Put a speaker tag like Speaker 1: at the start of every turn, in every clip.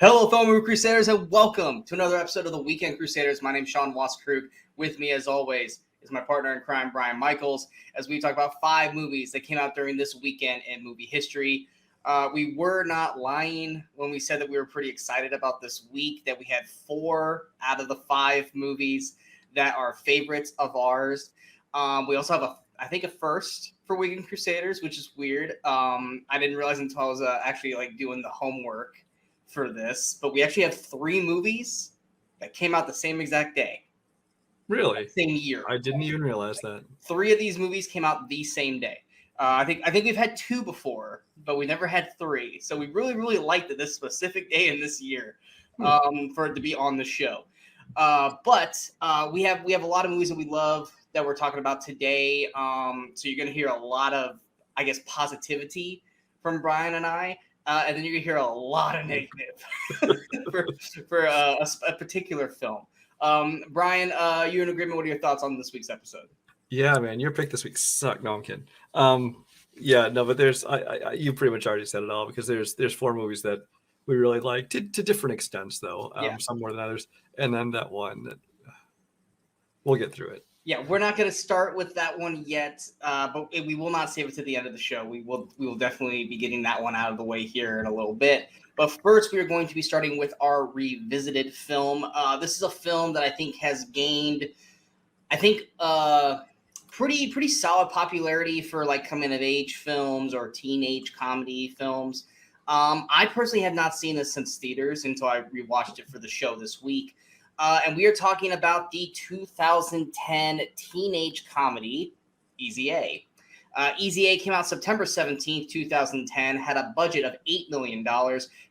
Speaker 1: Hello, fellow Movie Crusaders, and welcome to another episode of the Weekend Crusaders. My name's Sean Waskrug. With me, as always, is my partner in crime, Brian Michaels, as we talk about 5 movies that came out during this weekend in movie history. We were not lying when we said that we were pretty excited about this week, that we had 4 out of the 5 movies that are favorites of ours. We also have a first for Weekend Crusaders, which is weird. I didn't realize until I was actually doing the homework for this, but we actually have 3 movies that came out the same exact day.
Speaker 2: Really?
Speaker 1: Same year.
Speaker 2: I didn't even realize that.
Speaker 1: 3 of these movies came out the same day. I think we've had 2 before, but we never had 3. So we really liked it this specific day in this year for it to be on the show. But we have a lot of movies that we love that we're talking about today. So you're going to hear a lot of, I guess, positivity from Brian and I. And then you're going to hear a lot of negative for a particular film. Brian, you're in agreement. What are your thoughts on this week's episode?
Speaker 2: Yeah, man, your pick this week sucked. No, I'm kidding. But there's you pretty much already said it all, because there's 4 movies that we really like to different extents, though. Some more than others, and then that one that we'll get through it.
Speaker 1: Yeah, we're not going to start with that one yet, but we will not save it to the end of the show. We will definitely be getting that one out of the way here in a little bit. But first, we are going to be starting with our revisited film. This is a film that I think has gained, pretty solid popularity for coming of age films or teenage comedy films. I personally have not seen this since theaters until I rewatched it for the show this week. And we are talking about the 2010 teenage comedy, Easy A. Easy A came out September 17th, 2010, had a budget of $8 million,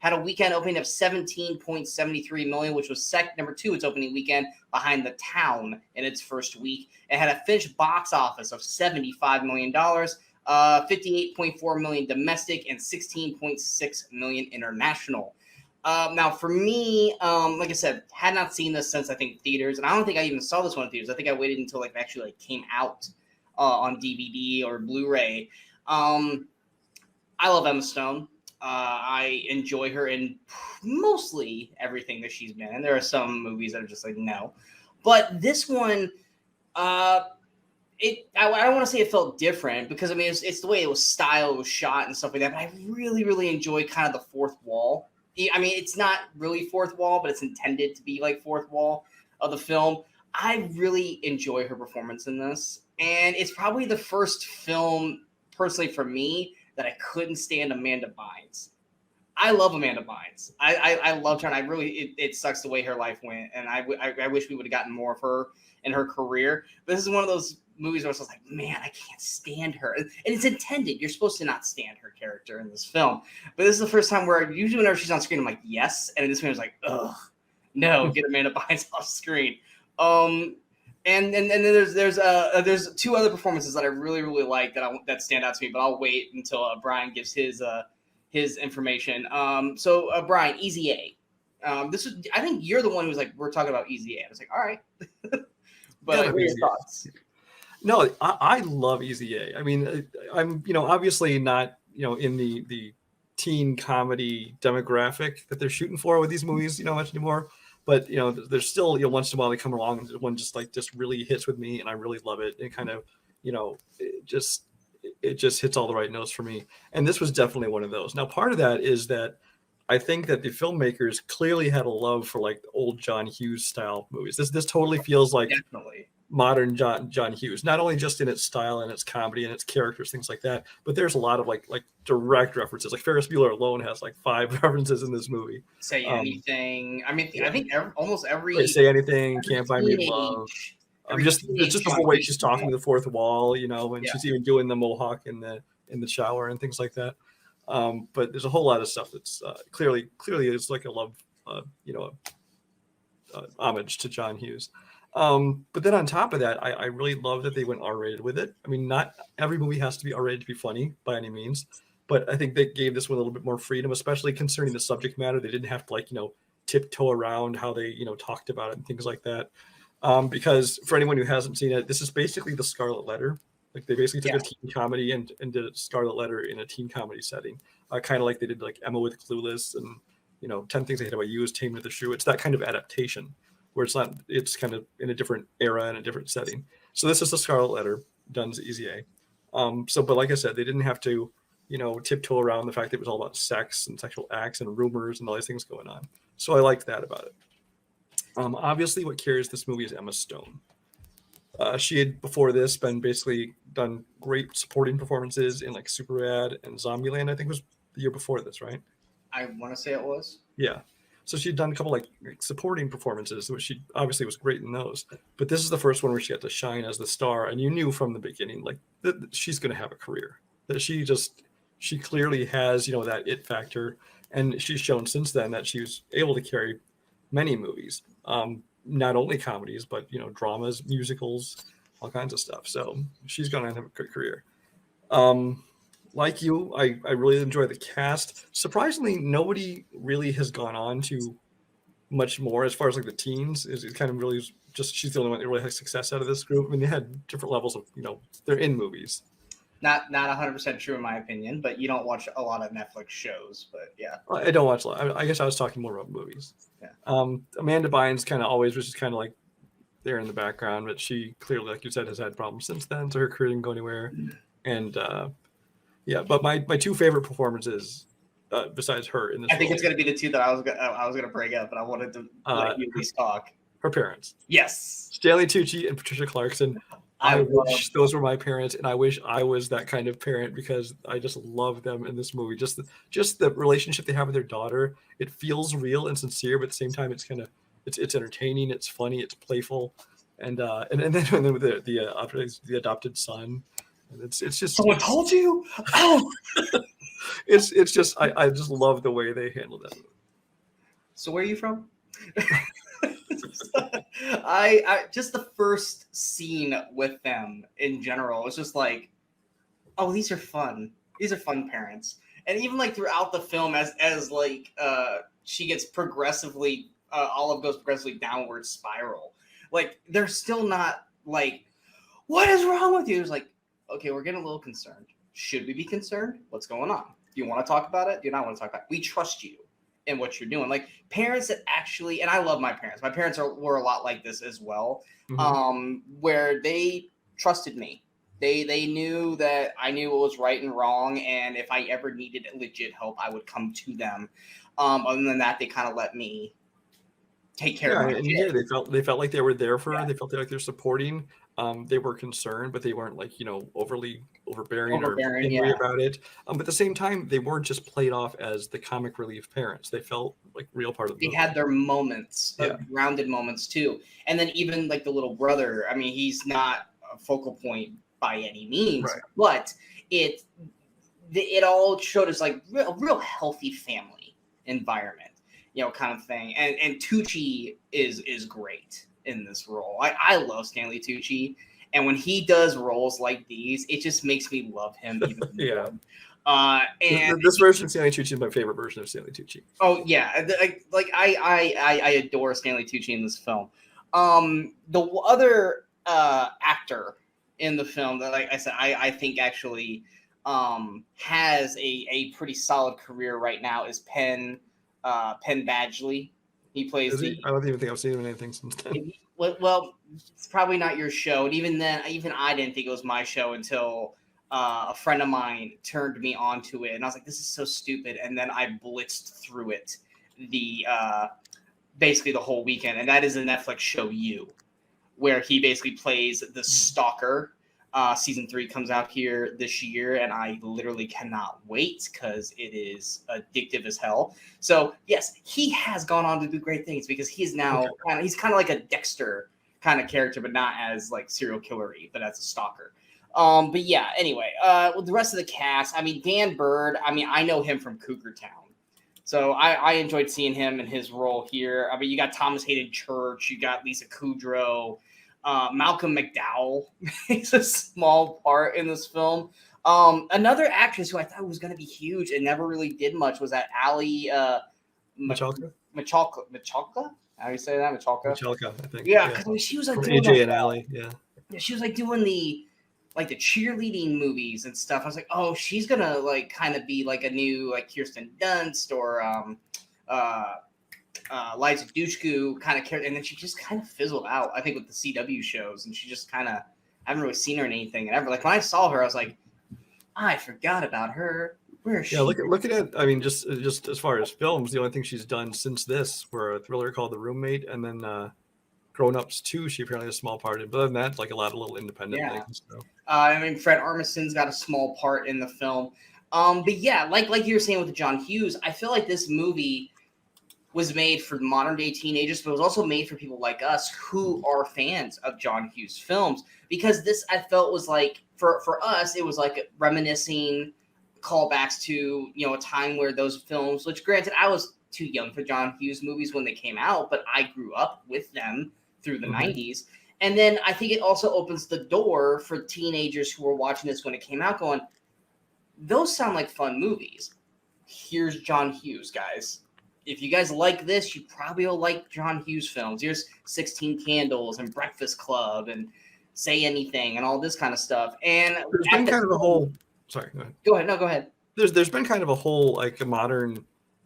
Speaker 1: had a weekend opening of $17.73 million, which was number 2 its opening weekend behind The Town in its first week. It had a finished box office of $75 million, $58.4 million domestic, and $16.6 million international. Now, for me, like I said, had not seen this since, I think, theaters. And I don't think I even saw this one in theaters. I think I waited until it actually came out on DVD or Blu-ray. I love Emma Stone. I enjoy her in mostly everything that she's been in. There are some movies that are just no. But this one, I don't want to say it felt different, because, I mean, it's the way it was styled, it was shot and stuff like that. But I really enjoy kind of the fourth wall. I mean, it's not really fourth wall, but it's intended to be fourth wall of the film. I really enjoy her performance in this. And it's probably the first film, personally for me, that I couldn't stand Amanda Bynes. I love Amanda Bynes. I loved her, and it sucks the way her life went. And I wish we would have gotten more of her in her career. But this is one of those movies where I was man, I can't stand her. And it's intended. You're supposed to not stand her character in this film. But this is the first time where usually whenever she's on screen, I'm yes. And in this movie, I was ugh, no, get Amanda Bynes off screen. And then there's 2 other performances that I really like that stand out to me. But I'll wait until Brian gives his information. So Brian, Easy A. I think you're the one who's we're talking about Easy A. I was all right. But what are your thoughts?
Speaker 2: No, I love Easy A. I mean, I'm obviously not in the teen comedy demographic that they're shooting for with these movies much anymore. But there's still once in a while they come along and one just really hits with me, and I really love it. And kind of it just hits all the right notes for me. And this was definitely one of those. Now, part of that is that I think that the filmmakers clearly had a love for old John Hughes style movies. This totally feels like
Speaker 1: Definitely
Speaker 2: modern John Hughes, not only just in its style and its comedy and its characters, things like that, but there's a lot of direct references. Ferris Bueller alone has 5 references in this movie.
Speaker 1: Say Anything. I mean, I think almost every
Speaker 2: Say Anything, Can't Buy Me Love. It's just the whole way she's talking to the fourth wall, when she's even doing the mohawk in the shower and things like that. But there's a whole lot of stuff that's clearly it's a love, homage to John Hughes. But then on top of that, I really love that they went R-rated with it. I mean, not every movie has to be R-rated to be funny by any means, but I think they gave this one a little bit more freedom, especially concerning the subject matter. They didn't have to tiptoe around how they talked about it and things like that. Because for anyone who hasn't seen it, this is basically the Scarlet Letter. They basically took a teen comedy and did a Scarlet Letter in a teen comedy setting, kind of like they did Emma with Clueless and 10 Things I Hate About You is Taming of the Shrew. It's that kind of adaptation where it's kind of in a different era and a different setting. So this is the Scarlet Letter, done as Easy A. But like I said, they didn't have to, tiptoe around the fact that it was all about sex and sexual acts and rumors and all these things going on. So I liked that about it. Obviously, what carries this movie is Emma Stone. She had before this been basically done great supporting performances in like Superbad and Zombieland. I think was the year before this, right?
Speaker 1: I want to say it was.
Speaker 2: Yeah. So she'd done a couple like supporting performances, which she obviously was great in those. But this is the first one where she got to shine as the star, and you knew from the beginning like that she's going to have a career. That she clearly has that it factor, and she's shown since then that she was able to carry many movies. Not only comedies, but dramas, musicals, all kinds of stuff. So she's going to have a good career. Like you, I really enjoy the cast. Surprisingly, nobody really has gone on to much more as far as like the teens. Is kind of really just she's the only one that really has success out of this group. I mean, they had different levels of they're in movies.
Speaker 1: Not 100% true in my opinion, but you don't watch a lot of Netflix shows. But yeah,
Speaker 2: I don't watch a lot. I guess I was talking more about movies.
Speaker 1: Yeah.
Speaker 2: Amanda Bynes kind of always was just kind of like there in the background, but she clearly, like you said, has had problems since then, so her career didn't go anywhere. And but my two favorite performances besides her in this,
Speaker 1: I think it's going to be the two that I was going to bring up, but I wanted to let you at least talk.
Speaker 2: Her parents,
Speaker 1: yes,
Speaker 2: Stanley Tucci and Patricia Clarkson. I wish those were my parents, and I wish I was that kind of parent because I just love them in this movie. Just the relationship they have with their daughter. It feels real and sincere, but at the same time, it's kind of it's entertaining, it's funny, it's playful, and then with the adopted son, and it's just
Speaker 1: someone told you. Oh,
Speaker 2: it's just I just love the way they handle that.
Speaker 1: So where are you from? I just the first scene with them in general was just like, oh, these are fun. These are fun parents. And even like throughout the film, as like she gets progressively, Olive goes progressively downward spiral. Like they're still not like, what is wrong with you? It's like, okay, we're getting a little concerned. Should we be concerned? What's going on? Do you want to talk about it? Do you not want to talk about it? We trust you in what you're doing. Like parents that actually, and I love my parents. My parents were a lot like this as well, where they trusted me. They knew that I knew what was right and wrong, and if I ever needed legit help, I would come to them. Other than that, they kind of let me take care of my shit.
Speaker 2: Yeah, they felt like they were there for her. They felt like they're supporting. They were concerned, but they weren't like overly overbearing or angry about it. But at the same time, they weren't just played off as the comic relief parents. They felt like real part of the movie.
Speaker 1: They had their moments, grounded moments too. And then even like the little brother. I mean, he's not a focal point by any means, but it all showed us like a real healthy family environment, kind of thing. And Tucci is great in this role. I love Stanley Tucci, and when he does roles like these, it just makes me love him even more. And
Speaker 2: this version of Stanley Tucci is my favorite version of Stanley Tucci.
Speaker 1: Oh yeah, I adore Stanley Tucci in this film. The other actor in the film that, like I said, I think actually has a pretty solid career right now is Penn Badgley. He plays
Speaker 2: I don't even think I've seen him in anything since then.
Speaker 1: Well, it's probably not your show. And even then, even I didn't think it was my show until a friend of mine turned me onto it. And I was like, this is so stupid. And then I blitzed through it basically the whole weekend. And that is the Netflix show You, where he basically plays the stalker. Season 3 comes out here this year, and I literally cannot wait because it is addictive as hell. So yes, he has gone on to do great things because he's now he's kind of like a Dexter kind of character, but not as like serial killery, but as a stalker. But yeah, anyway, with the rest of the cast, I mean, Dan Bird, I mean, I know him from Cougar Town. So I enjoyed seeing him in his role here. I mean, you got Thomas Hayden Church, you got Lisa Kudrow. Malcolm McDowell makes a small part in this film. Another actress who I thought was going to be huge and never really did much was that Ali
Speaker 2: Machalka?
Speaker 1: Machalka? How do you say that?
Speaker 2: Machalka, I think.
Speaker 1: Yeah, because I mean, she was like
Speaker 2: doing AJ and Ali. Yeah,
Speaker 1: she was like doing the cheerleading movies and stuff. I was like, oh, she's gonna like kind of be like a new like Kirsten Dunst or Liza Dushku kind of character, and then she just kind of fizzled out. I think with the CW shows, and she just kind of I haven't really seen her in anything ever. Like when I saw her, I was like, I forgot about her. Where is she?
Speaker 2: Yeah, look at it. I mean, just as far as films, the only thing she's done since this were a thriller called The Roommate, and then Grown Ups 2. She apparently has a small part in. But other than that, like a lot of little independent things. So.
Speaker 1: I mean, Fred Armisen's got a small part in the film. But yeah, like you were saying with John Hughes, I feel like this movie was made for modern day teenagers, but it was also made for people like us who are fans of John Hughes films. Because this, I felt, was like for us, it was like reminiscing callbacks to a time where those films, which granted I was too young for John Hughes movies when they came out, but I grew up with them through the 90s. And then I think it also opens the door for teenagers who were watching this when it came out going, those sound like fun movies. Here's John Hughes, guys. If you guys like this, you probably will like John Hughes films. Here's 16 Candles and Breakfast Club and Say Anything and all this kind of stuff. And
Speaker 2: there's been kind of a whole... Sorry, go ahead.
Speaker 1: Go ahead. No, go ahead.
Speaker 2: There's been kind of a whole like a modern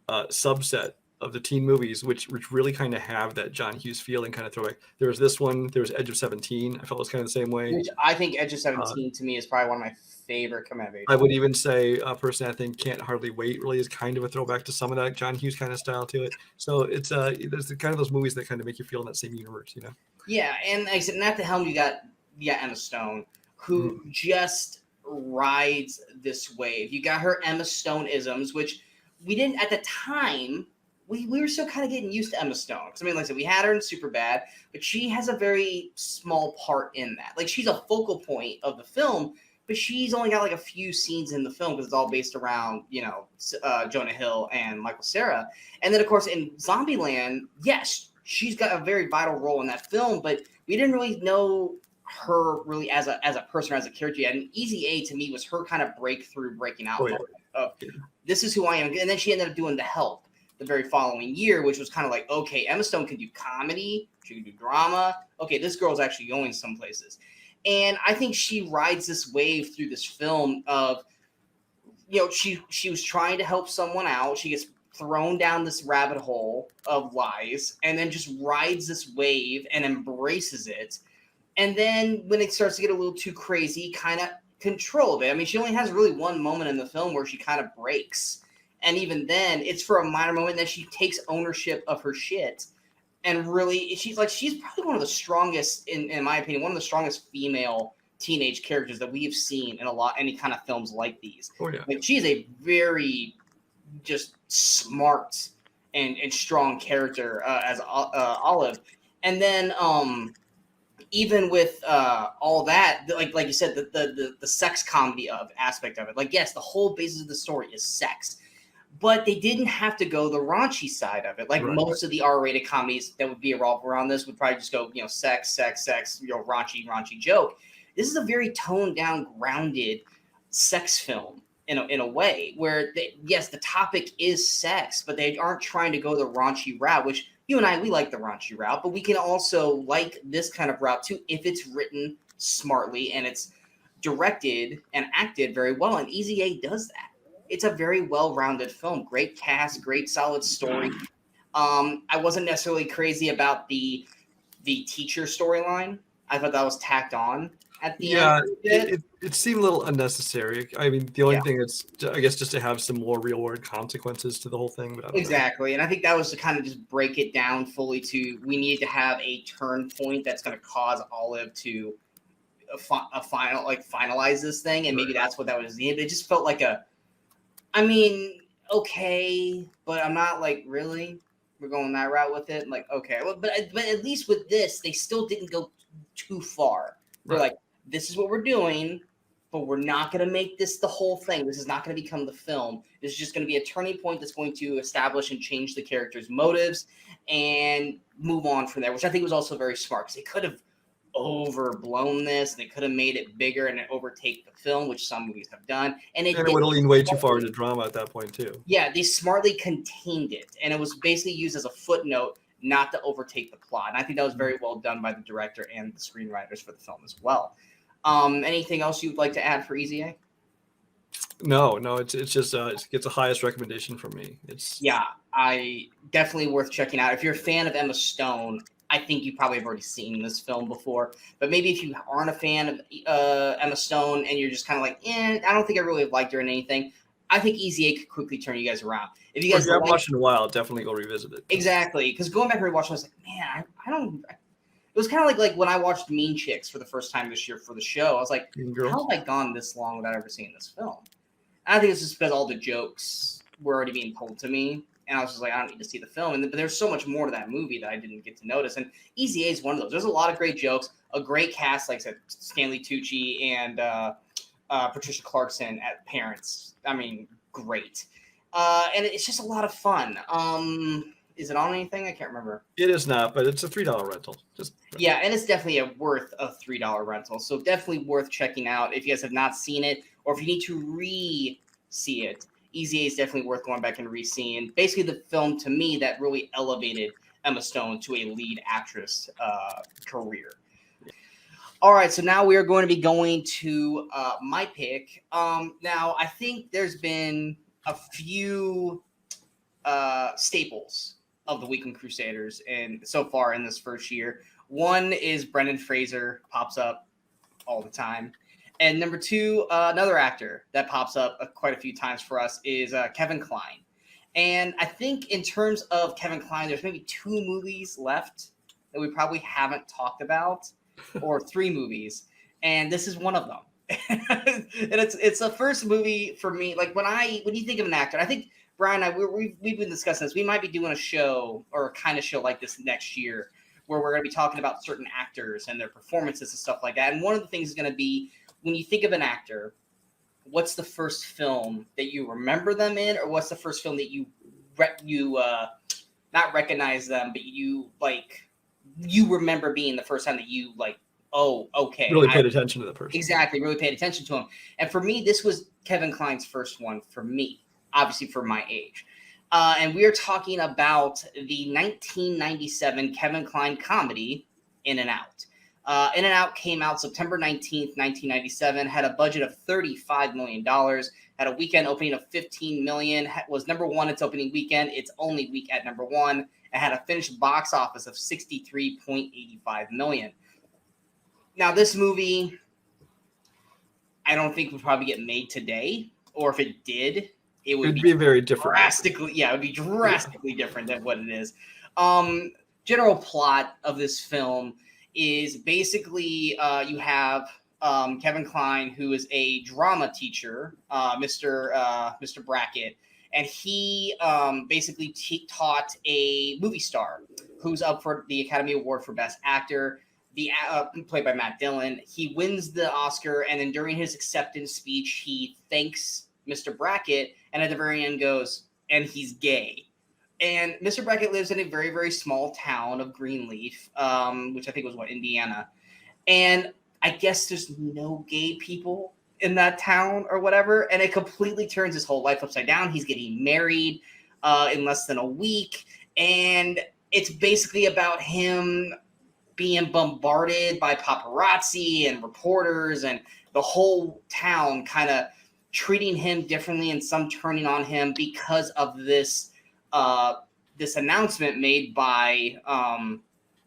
Speaker 2: subset of the teen movies, which really kind of have that John Hughes feeling kind of throwback. There was this one. There was Edge of 17. I felt it was kind of the same way.
Speaker 1: Which I think Edge of 17 to me is probably one of my favorite come out of age.
Speaker 2: I would even say a person I think Can't Hardly Wait really is kind of a throwback to some of that John Hughes kind of style to it. So it's there's kind of those movies that kind of make you feel in that same universe, you know?
Speaker 1: Yeah, and like I said, at the helm you got Emma Stone, who just rides this wave. You got her Emma Stone-isms, which we didn't at the time. We were still kind of getting used to Emma Stone. Because I mean, like I said, we had her in Superbad, but she has a very small part in that. Like she's a focal point of the film, but she's only got like a few scenes in the film because it's all based around, Jonah Hill and Michael Cera. And then, of course, in Zombieland, yes, she's got a very vital role in that film, but we didn't really know her really as a person, as a character yet. And Easy A to me was her kind of breaking out of this is who I am. And then she ended up doing The Help the very following year, which was kind of like, okay, Emma Stone can do comedy, she can do drama. Okay, this girl's actually going some places. And I think she rides this wave through this film of, she was trying to help someone out. She gets thrown down this rabbit hole of lies and then just rides this wave and embraces it. And then when it starts to get a little too crazy, kind of controlled it. I mean, she only has really one moment in the film where she kind of breaks. And even then, it's for a minor moment that she takes ownership of her shit. And really, she's probably one of the strongest, in my opinion, one of the strongest female teenage characters that we have seen in any kind of films like these.
Speaker 2: Oh, yeah.
Speaker 1: Like, she's a very just smart and strong character as Olive. And then even with all that, like you said, the sex comedy aspect of it. Like, yes, the whole basis of the story is sex. But they didn't have to go the raunchy side of it. Like most of the R-rated comedies that would be revolved around this would probably just go, sex, raunchy joke. This is a very toned down, grounded sex film in a way where, yes, the topic is sex, but they aren't trying to go the raunchy route, which you and I, we like the raunchy route, but we can also like this kind of route too if it's written smartly and it's directed and acted very well. And Easy A does that. It's a very well-rounded film. Great cast, great solid story. I wasn't necessarily crazy about the teacher storyline. I thought that was tacked on at the end.
Speaker 2: Yeah, it seemed a little unnecessary. I mean, the only thing is, I guess, just to have some more real-world consequences to the whole thing. But I don't know.
Speaker 1: And I think that was to kind of just break it down fully to we need to have a turn point that's going to cause Olive to finalize this thing, and maybe that's what that was. It just felt like I mean, okay, but I'm not like, really? We're going that route with it? Like, okay. Well, but at least with this, they still didn't go too far. They're like, this is what we're doing, but we're not going to make this the whole thing. This is not going to become the film. This is just going to be a turning point that's going to establish and change the character's motives and move on from there, which I think was also very smart because they could have overblown this and they could have made it bigger and overtake the film, which some movies have done, and it would have leaned
Speaker 2: way too far into drama at that point too.
Speaker 1: Yeah, they smartly contained it, and it was basically used as a footnote not to overtake the plot. And I think that was very well done by the director and the screenwriters for the film as well. Anything else you'd like to add for Easy A?
Speaker 2: No, it's just it gets the highest recommendation from me.
Speaker 1: I definitely worth checking out. If you're a fan of Emma Stone, I think you probably have already seen this film before. But maybe if you aren't a fan of Emma Stone and you're just kind of like, I don't think I really liked her in anything, I think Easy A could quickly turn you guys around. If you
Speaker 2: Or
Speaker 1: guys
Speaker 2: if you haven't
Speaker 1: like,
Speaker 2: watched in a while, definitely go revisit it.
Speaker 1: exactly, because going back and rewatching, I was like, man, I don't. It was kind of like when I watched Mean Chicks for the first time this year for the show. I was like,
Speaker 2: Mean
Speaker 1: how
Speaker 2: Girls.
Speaker 1: have I gone this long without ever seeing this film? And I think it's just because all the jokes were already being told to me. And I was just like, I don't need to see the film. But there's so much more to that movie that I didn't get to notice. And Easy A is one of those. There's a lot of great jokes, a great cast, like I said, Stanley Tucci and Patricia Clarkson as parents. I mean, great. And it's just a lot of fun. Is it on anything? I can't remember.
Speaker 2: It is not, but it's a $3 rental.
Speaker 1: Yeah, and it's definitely worth a $3 rental. So definitely worth checking out if you guys have not seen it, or if you need to re-see it. Easy A is definitely worth going back and re-seeing. Basically, the film to me that really elevated Emma Stone to a lead actress career. All right, so now we are going to be going to my pick. Now, I think there's been a few staples of the Weekend Crusaders and so far in this first year. One is Brendan Fraser pops up all the time. And number two, another actor that pops up quite a few times for us is Kevin Kline. And I think in terms of Kevin Kline, there's maybe 2 movies left that we probably haven't talked about, or 3 movies. And this is one of them. And it's the first movie for me. Like when you think of an actor, I think Brian and I, we've been discussing this. We might be doing a show or a kind of show like this next year where we're going to be talking about certain actors and their performances and stuff like that. And one of the things is going to be, when you think of an actor, what's the first film that you remember them in, or what's the first film that you not recognize them, but you remember being the first time that you like, oh, okay,
Speaker 2: Really paid attention to the person.
Speaker 1: Exactly, really paid attention to him. And for me, this was Kevin Kline's first one for me, obviously for my age. And we are talking about the 1997 Kevin Kline comedy, In and Out. In and Out came out September 19th, 1997, had a budget of $35 million, had a weekend opening of $15 million, was number one its opening weekend, its only week at number one, and had a finished box office of $63.85 million. Now, this movie, I don't think would probably get made today, or if it did, it would be
Speaker 2: very different.
Speaker 1: It would be drastically different than what it is. General plot of this film is basically you have Kevin Kline, who is a drama teacher, Mr. Brackett, and he basically taught a movie star who's up for the Academy Award for Best Actor, played by Matt Dillon. He wins the Oscar, and then during his acceptance speech, he thanks Mr. Brackett, and at the very end goes, and he's gay. And Mr. Brackett lives in a very, very small town of Greenleaf, which I think was Indiana. And I guess there's no gay people in that town or whatever. And it completely turns his whole life upside down. He's getting married in less than a week. And it's basically about him being bombarded by paparazzi and reporters and the whole town kind of treating him differently and some turning on him because of this announcement made by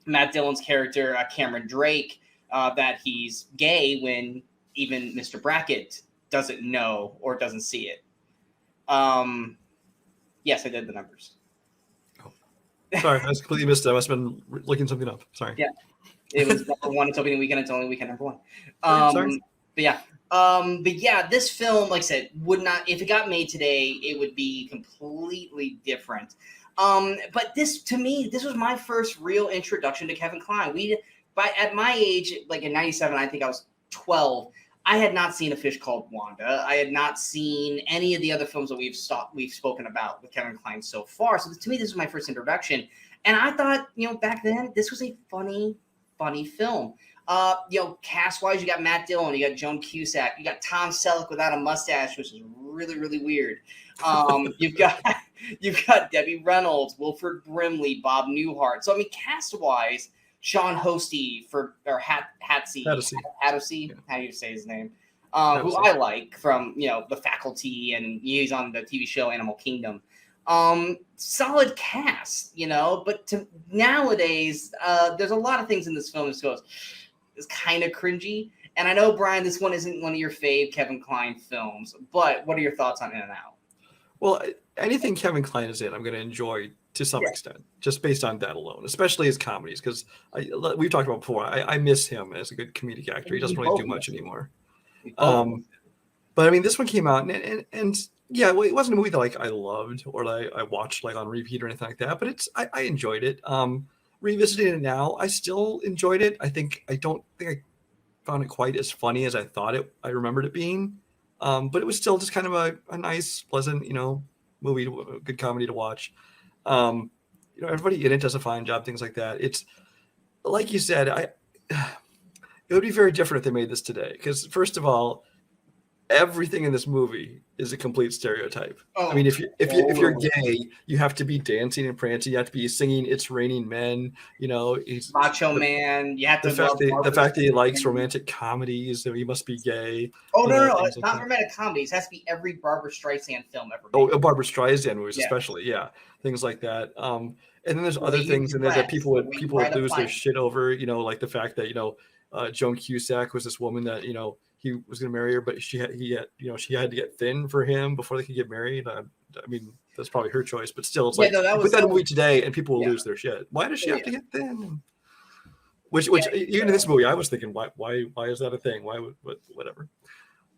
Speaker 1: Matt Dillon's character, Cameron Drake, that he's gay when even Mr. Brackett doesn't know or doesn't see it. Yes, I did the numbers.
Speaker 2: Sorry, I completely missed it. I must have been looking something up. Sorry.
Speaker 1: Yeah, it was number one. It's opening weekend. It's only weekend number one.
Speaker 2: Sorry.
Speaker 1: But yeah, this film, like I said, would not, if it got made today, it would be completely different. But this, to me, this was my first real introduction to Kevin Kline. At my age, like in 97, I think I was 12. I had not seen A Fish Called Wanda. I had not seen any of the other films that we've spoken about with Kevin Kline so far. So to me, this was my first introduction. And I thought, back then, this was a funny film. Cast-wise, you got Matt Dillon, you got Joan Cusack, you got Tom Selleck without a mustache, which is really, really weird. You've got Debbie Reynolds, Wilford Brimley, Bob Newhart. So I mean, cast-wise, Sean Hatosy, how do you say his name? Who I like from The Faculty, and he's on the TV show Animal Kingdom. Solid cast, but nowadays, there's a lot of things in this film that goes, it's kind of cringy. And I know, Brian, this one isn't one of your fave Kevin Kline films, but what are your thoughts on In and Out?
Speaker 2: Well, anything Kevin Kline is in, I'm going to enjoy to some extent, just based on that alone, especially his comedies, because we've talked about before. I miss him as a good comedic actor. He doesn't really do much anymore. But I mean, this one came out, and yeah, well, it wasn't a movie that I loved or that I watched on repeat or anything like that. But I enjoyed it. Revisiting it now, I still enjoyed it. I don't think I found it quite as funny as I remembered it being. But it was still just kind of a nice, pleasant, movie, good comedy to watch. Everybody in it does a fine job, things like that. It's like you said, it would be very different if they made this today. Because first of all, everything in this movie is a complete stereotype. I mean, if you're gay, you have to be dancing and prancing. You have to be singing "It's Raining Men." He's
Speaker 1: Macho Man. You have to
Speaker 2: the fact that he likes romantic comedies, so he must be gay.
Speaker 1: No, it's not romantic comedies. It has to be every Barbra Streisand film ever made.
Speaker 2: Oh, Barbra Streisand movies, especially, things like that. And then there's other things in there that people would lose their shit over. Like the fact that Joan Cusack was this woman that he was going to marry her, but she had to get thin for him before they could get married. I mean, that's probably her choice, but still, it's put that movie today and people will lose their shit. Why does she have to get thin? Which even in this movie, I was thinking, why is that a thing? Why would whatever?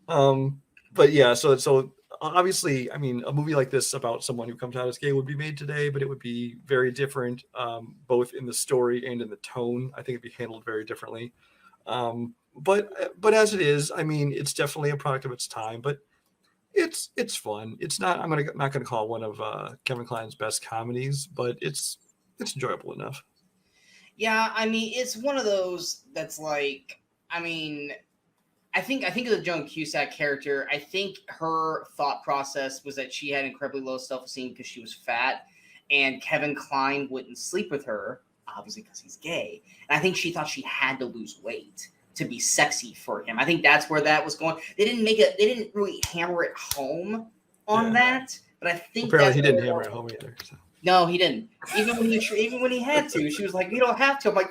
Speaker 2: But yeah, so obviously, I mean, a movie like this about someone who comes out as gay would be made today, but it would be very different, both in the story and in the tone. I think it'd be handled very differently. But as it is, I mean, it's definitely a product of its time, but it's fun. It's not, I'm not gonna call it one of Kevin Kline's best comedies, but it's enjoyable enough.
Speaker 1: Yeah, I mean, it's one of those that's like, I mean, I think of the Joan Cusack character. I think her thought process was that she had incredibly low self-esteem because she was fat, and Kevin Kline wouldn't sleep with her, obviously because he's gay. And I think she thought she had to lose weight to be sexy for him. I think that's where that was going. They didn't really hammer it home on that, but I think
Speaker 2: apparently he didn't hammer it home either. So.
Speaker 1: No, he didn't. Even when he had to, she was like, "You don't have to." I'm like,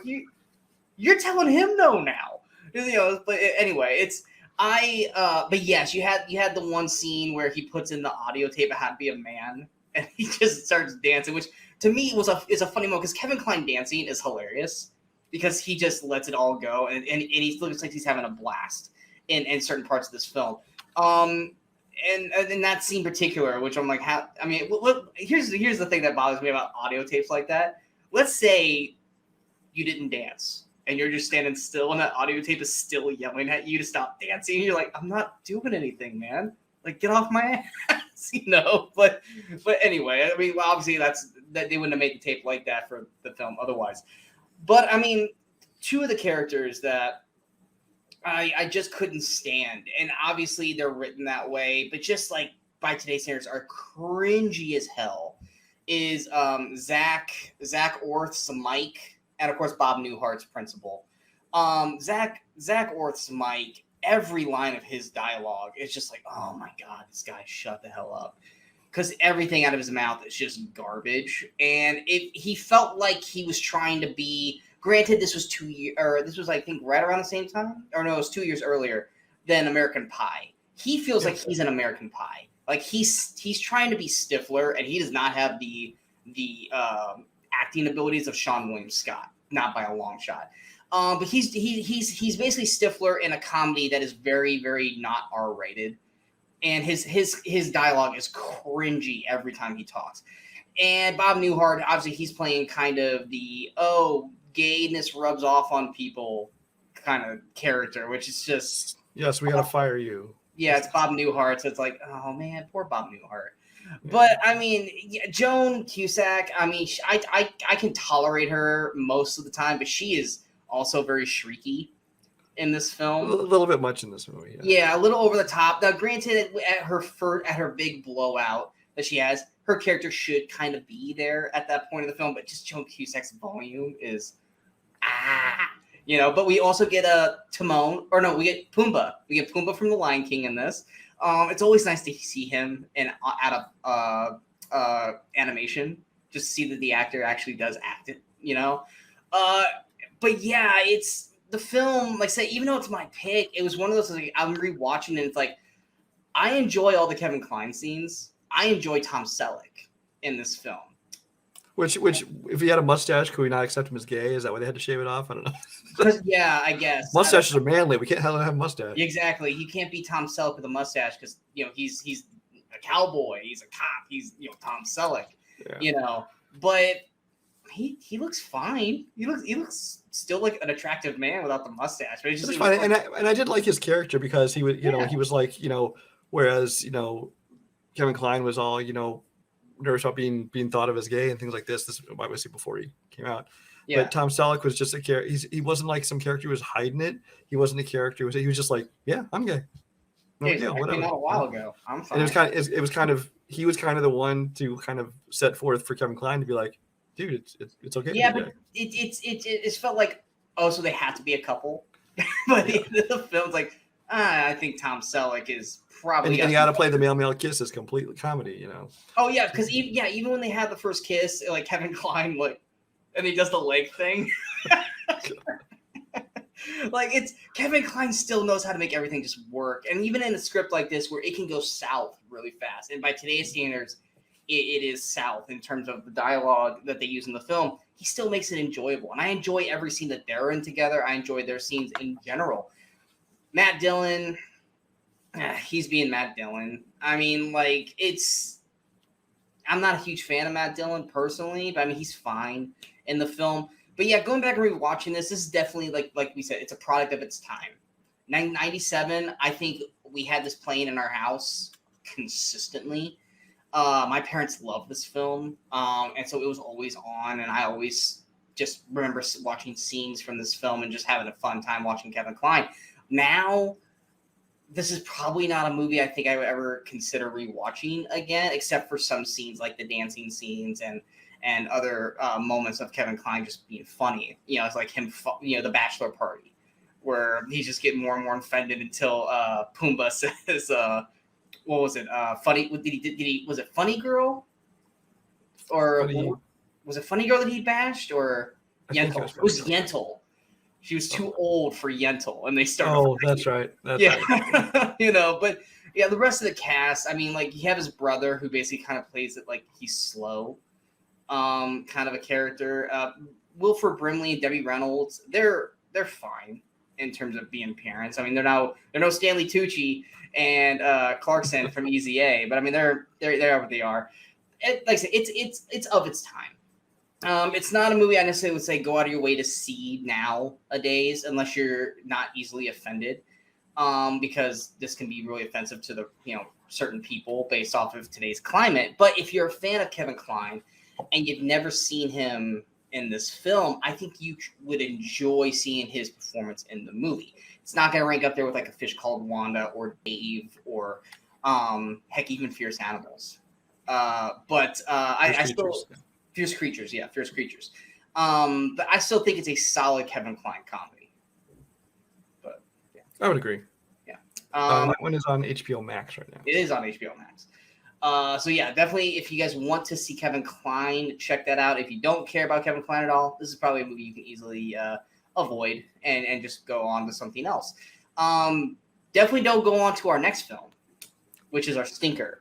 Speaker 1: "You're telling him no now." But anyway, but yes, you had the one scene where he puts in the audio tape of how to be a man, and he just starts dancing, which to me is a funny moment because Kevin Kline dancing is hilarious because he just lets it all go, and he looks like he's having a blast in certain parts of this film. And in that scene in particular, which I'm like, here's the thing that bothers me about audio tapes like that. Let's say you didn't dance and you're just standing still and that audio tape is still yelling at you to stop dancing. You're like, I'm not doing anything, man. Like, get off my ass, But anyway, I mean, obviously that they wouldn't have made the tape like that for the film otherwise. But I mean, two of the characters that I just couldn't stand, and obviously they're written that way, but just like by today's standards are cringy as hell, is Zach Orth's Mike, and of course Bob Newhart's Principal. Zach Orth's Mike, every line of his dialogue is just like, oh my god, this guy shut the hell up, because everything out of his mouth is just garbage, and he felt like he was trying to be. Granted, this was I think right around the same time, or no, it was 2 years earlier than American Pie. He feels like he's an American Pie, like he's trying to be Stifler, and he does not have the acting abilities of Sean William Scott, not by a long shot. But he's basically Stifler in a comedy that is very, very not R-rated, and his dialogue is cringy every time he talks. And Bob Newhart, obviously, he's playing kind of the gayness rubs off on people kind of character, which is just
Speaker 2: we gotta fire you.
Speaker 1: Yeah, it's Bob Newhart, so it's like, oh man, poor Bob Newhart. But I mean, Joan Cusack, I mean, I can tolerate her most of the time, but she is also very shrieky in this film.
Speaker 2: A little bit much in this movie.
Speaker 1: Yeah, a little over the top. Now, granted, at her big blowout that she has, her character should kind of be there at that point of the film, but just Joan Cusack's volume is But we also get Timon, or no, we get Pumbaa. We get Pumbaa from The Lion King in this. It's always nice to see him out of animation, just to see that the actor actually does act it, you know. But yeah, it's the film. Like I say, even though it's my pick, it was one of those like I'm rewatching and it's like I enjoy all the Kevin Kline scenes. I enjoy Tom Selleck in this film.
Speaker 2: Which, if he had a mustache, could we not accept him as gay? Is that why they had to shave it off? I don't know.
Speaker 1: Yeah, I guess
Speaker 2: Mustaches are manly. We can't have a mustache.
Speaker 1: Exactly. He can't be Tom Selleck with a mustache because he's a cowboy. He's a cop. He's Tom Selleck. Yeah. But he looks fine. He looks still like an attractive man without the mustache. But it's
Speaker 2: fine. And I did like his character because he was he was like whereas Kevin Kline was all nervous about being thought of as gay and things like this. This was obviously before he came out. Yeah. But Tom Selleck was just a character. He wasn't like some character who was hiding it. He wasn't a character. He was just like, yeah, I'm gay.
Speaker 1: Whatever. Came out a while ago. I'm fine.
Speaker 2: And he was kind of the one to kind of set forth for Kevin Kline to be like, dude, it's okay.
Speaker 1: Yeah, but it felt like, oh, so they have to be a couple. But the end of the film's like, I think Tom Selleck is probably.
Speaker 2: And you got to play the male kiss as completely comedy,
Speaker 1: Oh yeah, because even when they had the first kiss, like Kevin Kline, and he does the leg thing. Like it's Kevin Kline still knows how to make everything just work, and even in a script like this where it can go south really fast, and by today's standards, it is south in terms of the dialogue that they use in the film. He still makes it enjoyable, and I enjoy every scene that they're in together. I enjoy their scenes in general. Matt Dillon, he's being Matt Dillon. I mean, I'm not a huge fan of Matt Dillon personally, but I mean, he's fine in the film. But yeah, going back and rewatching this is definitely, like we said, it's a product of its time. 97, I think we had this playing in our house consistently. My parents loved this film, and so it was always on, and I always just remember watching scenes from this film and just having a fun time watching Kevin Kline. Now, this is probably not a movie I think I would ever consider rewatching again, except for some scenes like the dancing scenes and other moments of Kevin Kline just being funny. It's like him, the bachelor party, where he's just getting more and more offended until Pumbaa says, what was it? Funny? Was it Funny Girl? Or was it Funny Girl that he bashed? Or Yentl? It was Yentl. She was too old for Yentl, and they started.
Speaker 2: Oh, that's right. That's
Speaker 1: right. But yeah, the rest of the cast. I mean, you have his brother who basically kind of plays it like he's slow, kind of a character. Wilford Brimley and Debbie Reynolds. They're fine in terms of being parents. I mean, they're no Stanley Tucci and Clarkson from Easy A, but I mean, they're what they are. Like I said, it's of its time. It's not a movie I necessarily would say go out of your way to see nowadays, unless you're not easily offended, because this can be really offensive to the certain people based off of today's climate. But if you're a fan of Kevin Kline and you've never seen him in this film, I think you would enjoy seeing his performance in the movie. It's not going to rank up there with like A Fish Called Wanda or Dave or heck, even Fierce Animals. But I still. Fierce Creatures. But I still think it's a solid Kevin Kline comedy. But yeah,
Speaker 2: I would agree.
Speaker 1: Yeah,
Speaker 2: that one is on HBO Max right now.
Speaker 1: It is on HBO Max. So yeah, definitely, if you guys want to see Kevin Kline, check that out. If you don't care about Kevin Kline at all, this is probably a movie you can easily avoid and just go on to something else. Definitely don't go on to our next film, which is our stinker.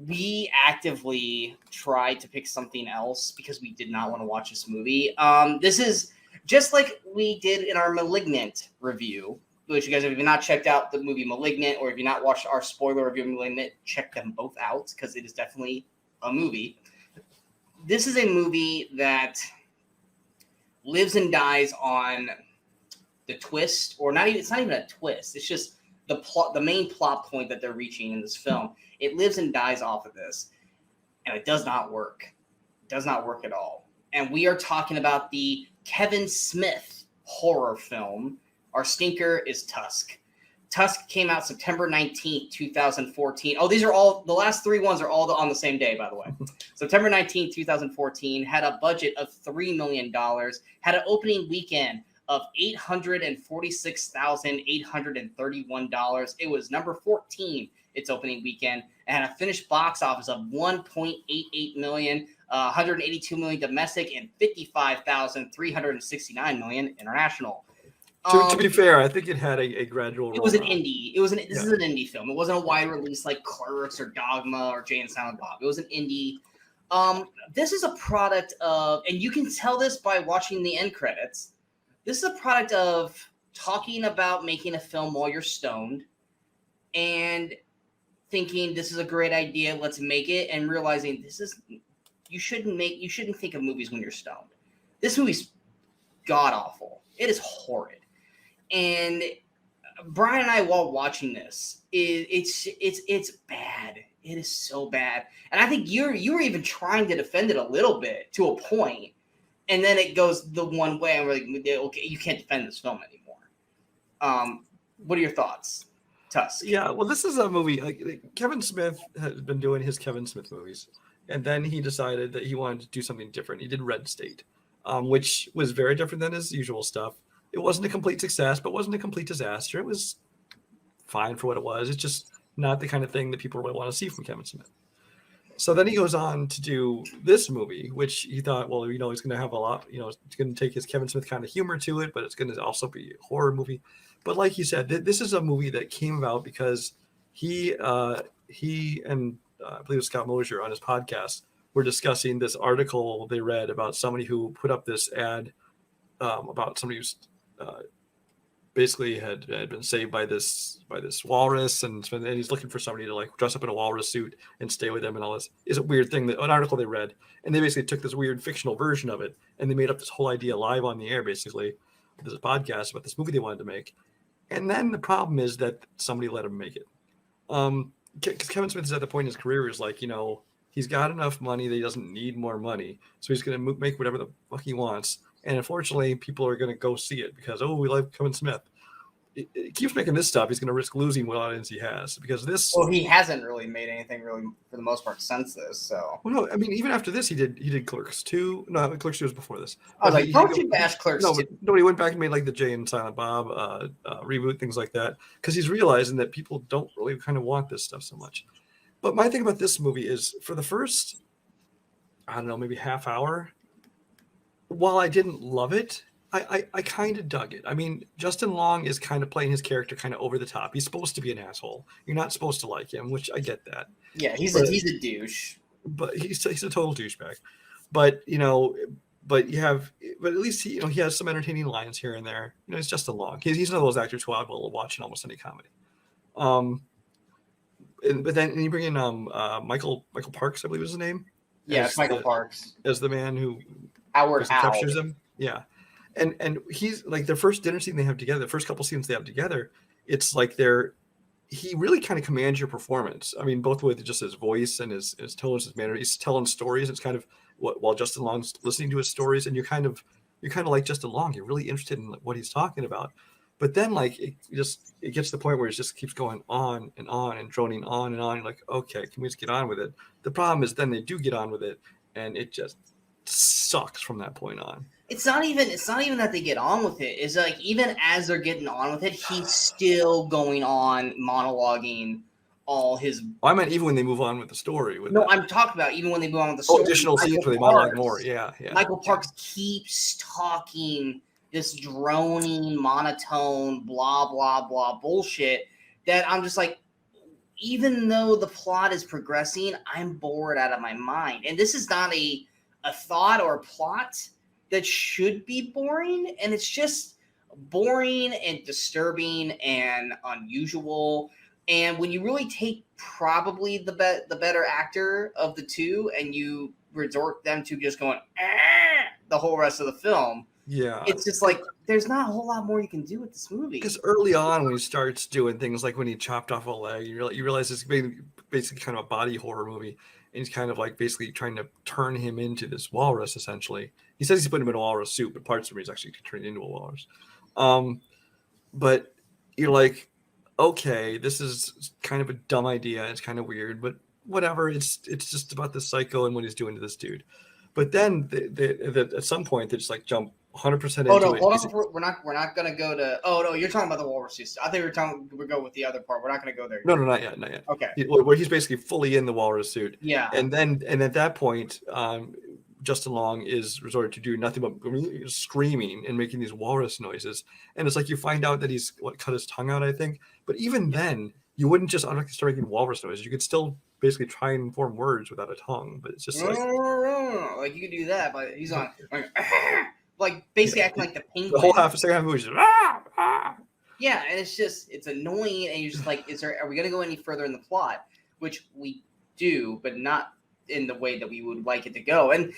Speaker 1: We actively tried to pick something else because we did not want to watch this movie. This is just like we did in our Malignant review, which you guys, if you've not checked out the movie Malignant, or if you've not watched our spoiler review of Malignant, check them both out because it is definitely a movie. This is a movie that lives and dies on the twist, or not even, it's not even a twist. It's just the plot, the main plot point that they're reaching in this film. It lives and dies off of this, and it does not work. It does not work at all. And we are talking about the Kevin Smith horror film. Our stinker is Tusk. Tusk came out September 19th, 2014. Oh, these are all, the last three ones are all on the same day, by the way. September 19th, 2014, had a budget of $3 million, had an opening weekend of $846,831. It was number 14 its opening weekend and had a finished box office of 1.88 million, 182 million domestic, and 55,369 million international.
Speaker 2: To be fair, I think it had a gradual.
Speaker 1: It was an indie. This is an indie film. It wasn't a wide release like Clerks or Dogma or Jay and Silent Bob. It was an indie. This is a product of, and you can tell this by watching the end credits. This is a product of talking about making a film while you're stoned, and thinking this is a great idea. Let's make it, and realizing you shouldn't think of movies when you're stoned. This movie's god awful. It is horrid. And Brian and I, while watching this, it's bad. It is so bad. And I think you were even trying to defend it a little bit to a point, and then it goes the one way, and we're like, okay, you can't defend this film anymore. What are your thoughts, Tusk?
Speaker 2: Yeah, well, this is a movie. Like Kevin Smith has been doing his Kevin Smith movies, and then he decided that he wanted to do something different. He did Red State, which was very different than his usual stuff. It wasn't a complete success, but wasn't a complete disaster. It was fine for what it was. It's just not the kind of thing that people really want to see from Kevin Smith. So then he goes on to do this movie, which he thought, well, he's going to have a lot, it's going to take his Kevin Smith kind of humor to it, but it's going to also be a horror movie. But like you said, this is a movie that came about because he and I believe it was Scott Mosier on his podcast were discussing this article they read about somebody who put up this ad about somebody who's basically had been saved by this walrus, and he's looking for somebody to like dress up in a walrus suit and stay with him, and all this is a weird thing that an article they read, and they basically took this weird fictional version of it and they made up this whole idea live on the air, basically. There's a podcast about this movie they wanted to make, and then the problem is that somebody let him make it. Because Kevin Smith is at the point in his career is like, he's got enough money that he doesn't need more money, so he's going to make whatever the fuck he wants. And unfortunately, people are going to go see it because, we like Kevin Smith. It keeps making this stuff. He's going to risk losing what audience he has because this.
Speaker 1: Well, he hasn't really made anything really for the most part since this. So.
Speaker 2: Well, no, I mean, even after this, he did Clerks 2. No, Clerks 2 was before this.
Speaker 1: I was like, don't you bash Clerks 2.
Speaker 2: No, he went back and made like the Jay and Silent Bob reboot, things like that, because he's realizing that people don't really kind of want this stuff so much. But my thing about this movie is for the first, I don't know, maybe half hour, while I didn't love it, I kind of dug it. I mean, Justin Long is kind of playing his character kind of over the top. He's supposed to be an asshole. You're not supposed to like him, which I get that.
Speaker 1: Yeah, he's a douche.
Speaker 2: But he's a total douchebag. But at least he has some entertaining lines here and there. He's Justin Long. He's one of those actors who I will watch in almost any comedy. But then you bring in Michael Parks, I believe is his name.
Speaker 1: Yeah, it's Michael Parks
Speaker 2: as the man who
Speaker 1: Howard
Speaker 2: captures him. Yeah. And he's like their first dinner scene they have together, the first couple scenes they have together, it's like he really kind of commands your performance. I mean, both with just his voice and his tones, his manner. He's telling stories. It's kind of while Justin Long's listening to his stories, and you're kind of like Justin Long. You're really interested in what he's talking about. But then like it gets to the point where it just keeps going on and droning on and on. You're like, okay, can we just get on with it? The problem is then they do get on with it, and it just sucks from that point on.
Speaker 1: It's not even that they get on with it. It's like even as they're getting on with it, he's still going on monologuing all his.
Speaker 2: I meant even when they move on with the story.
Speaker 1: I'm talking about even when they move on with the story.
Speaker 2: Additional scenes where they monologue more. Yeah.
Speaker 1: Michael Parks keeps talking this droning, monotone, blah blah blah bullshit that I'm just like, even though the plot is progressing, I'm bored out of my mind. And this is not a thought or a plot that should be boring, and it's just boring and disturbing and unusual. And when you really take probably the better actor of the two and you resort them to just going the whole rest of the film, it's just like there's not a whole lot more you can do with this movie.
Speaker 2: Because early on when he starts doing things like when he chopped off a leg, you realize it's basically kind of a body horror movie. And he's kind of like basically trying to turn him into this walrus, essentially. He says he's putting him in a walrus suit, but parts of him he's actually turning into a walrus. But you're like, okay, this is kind of a dumb idea. It's kind of weird, but whatever. It's just about this psycho and what he's doing to this dude. But then at some point they just like jump 100%
Speaker 1: Oh
Speaker 2: into
Speaker 1: no,
Speaker 2: it.
Speaker 1: hold on. We're not gonna go to. Oh no, you're talking about the walrus suits. I think we're going with the other part. We're not gonna go there.
Speaker 2: No, not yet, not yet.
Speaker 1: Okay.
Speaker 2: Where he's basically fully in the walrus suit.
Speaker 1: Yeah.
Speaker 2: And at that point, Justin Long is resorted to do nothing but screaming and making these walrus noises. And it's like you find out that he's cut his tongue out, I think. But even then, you wouldn't just automatically start making walrus noises. You could still basically try and form words without a tongue. But it's just
Speaker 1: like you could do that, but he's on like basically acting like the penguin.
Speaker 2: The whole second half of the movie is just
Speaker 1: Yeah, and it's annoying, and you're just like, are we gonna go any further in the plot? Which we do, but not in the way that we would like it to go. And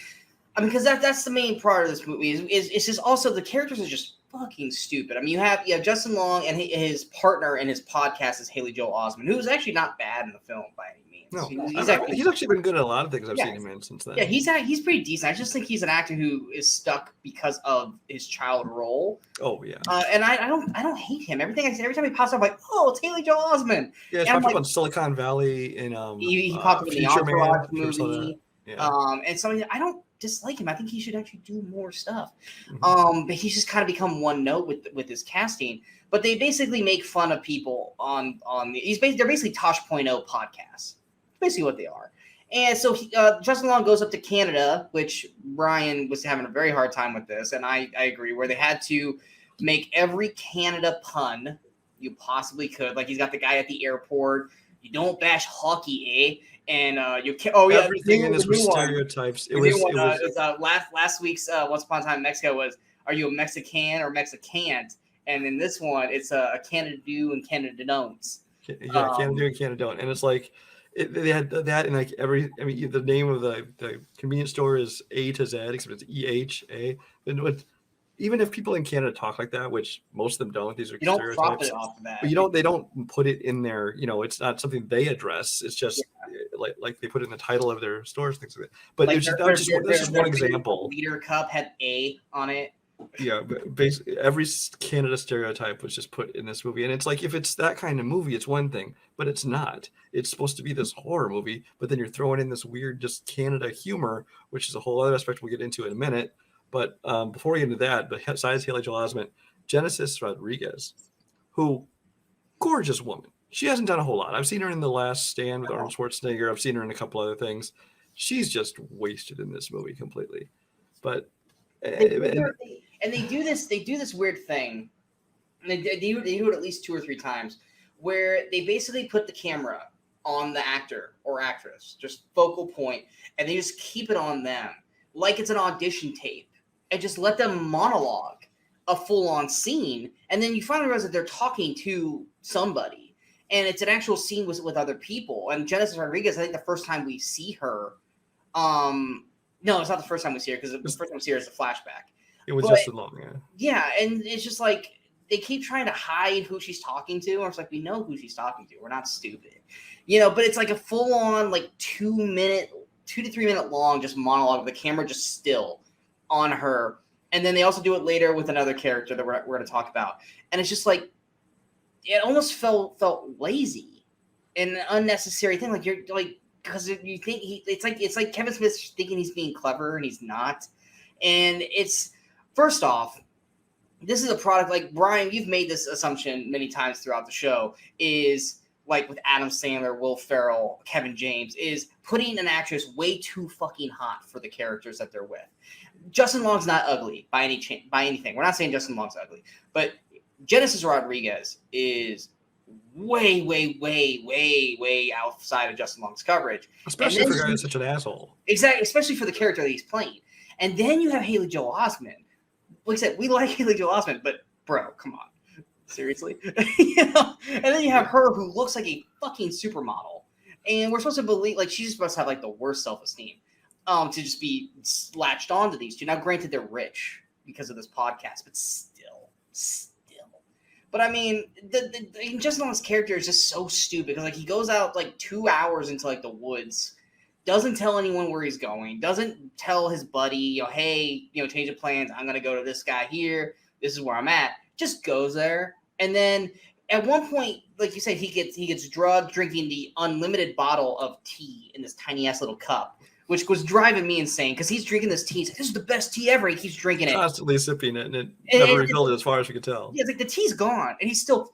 Speaker 1: I mean, because that's the main part of this movie is it's just also the characters are just fucking stupid. I mean, you have Justin Long, and his partner in his podcast is Haley Joel Osment, who's actually not bad in the film by any means.
Speaker 2: No,
Speaker 1: he's
Speaker 2: actually been good at a lot of things I've seen him in since then.
Speaker 1: Yeah, he's pretty decent. I just think he's an actor who is stuck because of his child role.
Speaker 2: Oh yeah,
Speaker 1: and I don't hate him. Every time he pops up, I'm like, oh, it's Haley Joel Osment.
Speaker 2: Yeah, he's popped up on Silicon Valley in
Speaker 1: he popped up in the Entourage movie.
Speaker 2: Yeah.
Speaker 1: And so I don't dislike him. I think he should actually do more stuff.
Speaker 2: Mm-hmm.
Speaker 1: But he's just kind of become one note with his casting. But they basically make fun of people on they're basically Tosh.0 podcasts. Basically what they are. And so Justin Long goes up to Canada, which Brian was having a very hard time with this, and I agree, where they had to make every Canada pun you possibly could. Like he's got the guy at the airport. You don't bash hockey, eh? And
Speaker 2: everything in this was stereotypes. It was
Speaker 1: last week's Once Upon a Time in Mexico was, are you a Mexican or Mexicant? And in this one, it's a Canada do and Canada don'ts.
Speaker 2: Yeah, Canada do and Canada don't, and it's like. They had that in like every. I mean, the name of the convenience store is A to Z, except it's EHA. And even if people in Canada talk like that, which most of them don't, these are stereotypes.
Speaker 1: Profit off of that.
Speaker 2: But they don't put it in there. It's not something they address. It's just like they put it in the title of their stores, things like that. But like that's just one example.
Speaker 1: Liter cup had A on it.
Speaker 2: Yeah, basically every Canada stereotype was just put in this movie, and it's like if it's that kind of movie, it's one thing, but it's not. It's supposed to be this horror movie, but then you're throwing in this weird just Canada humor, which is a whole other aspect we'll get into in a minute. But before we get into that, besides Haley Joel Osment, Genesis Rodriguez, who gorgeous woman. She hasn't done a whole lot. I've seen her in The Last Stand with Arnold Schwarzenegger. I've seen her in a couple other things. She's just wasted in this movie completely, but.
Speaker 1: And they do this weird thing, and they do it at least 2 or 3 times, where they basically put the camera on the actor or actress, just focal point, and they just keep it on them like it's an audition tape, and just let them monologue a full-on scene, and then you finally realize that they're talking to somebody, and it's an actual scene with other people. And Genesis Rodriguez, I think the first time we see her, no, it's not the first time we see her, because the first time we see her is a flashback.
Speaker 2: It was just long, yeah.
Speaker 1: Yeah, and it's just like they keep trying to hide who she's talking to, or it's like we know who she's talking to. We're not stupid, But it's like a full-on 2 to 3 minute long just monologue with the camera just still on her, and then they also do it later with another character that we're going to talk about, and it's just like it almost felt lazy and an unnecessary thing. Like you're like because you think it's like Kevin Smith's thinking he's being clever and he's not, and it's. First off, this is a product like Brian, you've made this assumption many times throughout the show, is like with Adam Sandler, Will Ferrell, Kevin James, is putting an actress way too fucking hot for the characters that they're with. Justin Long's not ugly by anything. We're not saying Justin Long's ugly, but Genesis Rodriguez is way, way, way, way, way outside of Justin Long's coverage.
Speaker 2: Especially for a guy who's such an asshole.
Speaker 1: Exactly, especially for the character that he's playing. And then you have Haley Joel Osment. Like I said, we like Haley Joel Osment, but bro, come on. Seriously? And then you have her who looks like a fucking supermodel. And we're supposed to believe, she's supposed to have, the worst self-esteem to just be latched onto these two. Now, granted, they're rich because of this podcast, but still. But, I mean, Justin Long's character is just so stupid because, he goes out, 2 hours into, the woods, doesn't tell anyone where he's going, doesn't tell his buddy, hey, change of plans, I'm going to go to this guy here, this is where I'm at, just goes there. And then at one point, like you said, he gets drugged drinking the unlimited bottle of tea in this tiny-ass little cup, which was driving me insane because he's drinking this tea. He's like, this is the best tea ever. He keeps drinking it,
Speaker 2: constantly sipping it, and it never refilled it as far as we could tell.
Speaker 1: Yeah, it's like the tea's gone, and he's still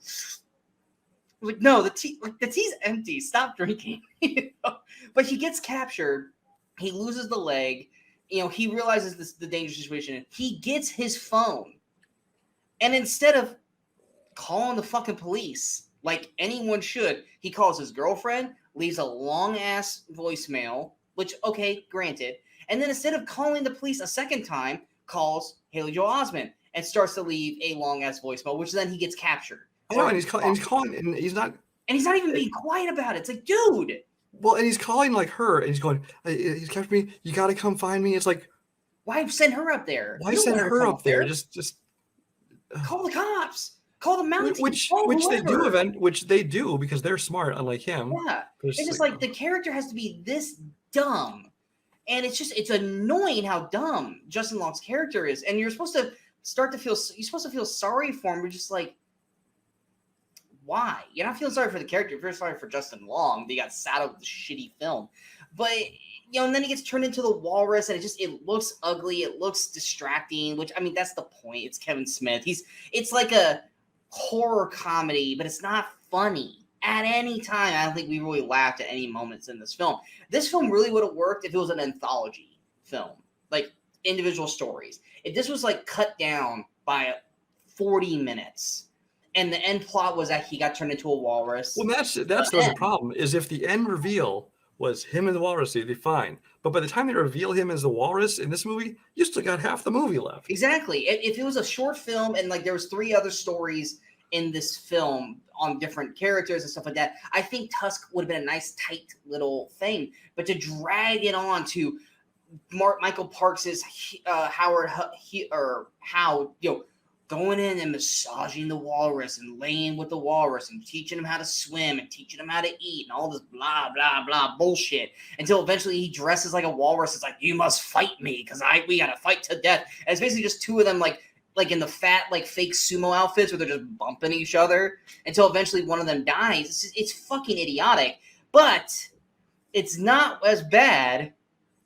Speaker 1: like, no, the tea's empty. Stop drinking. But he gets captured. He loses the leg. He realizes the dangerous situation. He gets his phone, and instead of calling the fucking police like anyone should, he calls his girlfriend, leaves a long ass voicemail. Which, okay, granted. And then instead of calling the police a second time, calls Haley Joel Osment and starts to leave a long-ass voicemail, which then he gets captured.
Speaker 2: And he's calling, and he's not
Speaker 1: even being quiet about it. It's like, dude.
Speaker 2: Well, and he's calling like her, and he's going, he's captured me. You got to come find me. It's like,
Speaker 1: why send her up there?
Speaker 2: Why send her up there? Just
Speaker 1: call the cops. Call the mountain team.
Speaker 2: Which they do because they're smart, unlike him.
Speaker 1: Yeah, it's just like the character has to be this dumb, and it's annoying how dumb Justin Long's character is, and you're supposed to feel sorry for him. You're just like, why? You're not feeling sorry for the character. You're sorry for Justin Long. They got saddled with the shitty film, but and then he gets turned into the walrus, and it looks ugly. It looks distracting. Which, I mean, that's the point. It's Kevin Smith. It's like a horror comedy, but it's not funny at any time. I don't think we really laughed at any moments in this film. This film really would have worked if it was an anthology film, like individual stories. If this was like cut down by 40 minutes, and the end plot was that he got turned into a walrus.
Speaker 2: Well, that's the problem. Is if the end reveal was him and the walrus, they'd be fine. But by the time they reveal him as the walrus in this movie, you still got half the movie left.
Speaker 1: Exactly. If it was a short film and like there was 3 other stories in this film on different characters and stuff like that, I think Tusk would have been a nice tight little thing. But to drag it on to Michael Parks's going in and massaging the walrus and laying with the walrus and teaching him how to swim and teaching him how to eat and all this blah, blah, blah bullshit until eventually he dresses like a walrus. It's like, you must fight me because we got to fight to death. And it's basically just 2 of them like in the fat, like fake sumo outfits where they're just bumping each other until eventually one of them dies. It's fucking idiotic, but it's not as bad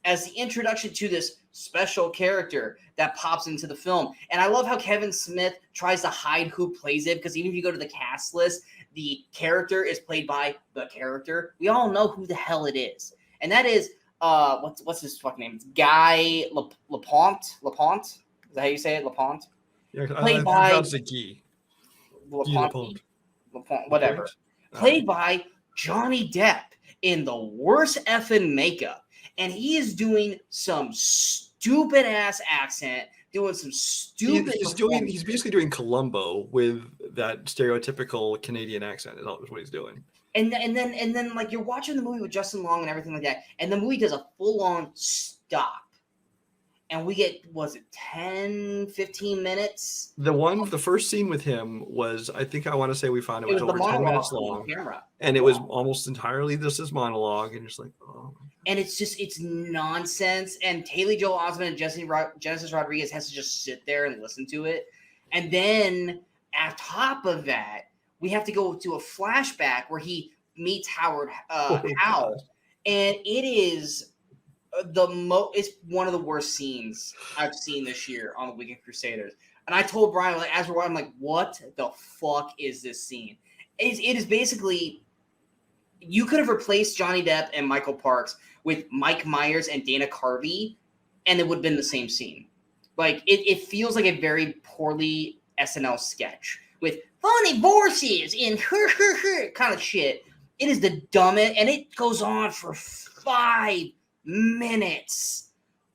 Speaker 1: as the introduction to this special character that pops into the film. And I love how Kevin Smith tries to hide who plays it, because even if you go to the cast list, the character is played by the character. We all know who the hell it is. And that is, what's his fucking name? It's Guy Lapointe. Lapointe? Is that how you say it? Lapointe?
Speaker 2: Yeah,
Speaker 1: played by
Speaker 2: Guy.
Speaker 1: Lapointe. Whatever. Played by Johnny Depp in the worst effing makeup. And he is doing some stupid ass accent, doing some stupid.
Speaker 2: He's basically doing Columbo with that stereotypical Canadian accent. Is what he's doing.
Speaker 1: And then like you're watching the movie with Justin Long and everything like that, and the movie does a full on stop, and we get 10, 15 minutes.
Speaker 2: The first scene with him was, I think I want to say we found it was over 10 minutes long, and it was almost entirely just his monologue, and just like, oh.
Speaker 1: And it's nonsense. And Haley Joel Osment and Genesis Rodriguez has to just sit there and listen to it. And then on top of that, we have to go to a flashback where he meets Howard Howe, and it is it's one of the worst scenes I've seen this year on the Weekend Crusaders. And I told Brian, like, as we're watching, I'm like, what the fuck is this scene? It is basically, you could have replaced Johnny Depp and Michael Parks with Mike Myers and Dana Carvey, and it would have been the same scene. Like, it feels like a very poorly SNL sketch with funny voices and kind of shit. It is the dumbest, and it goes on for 5 minutes.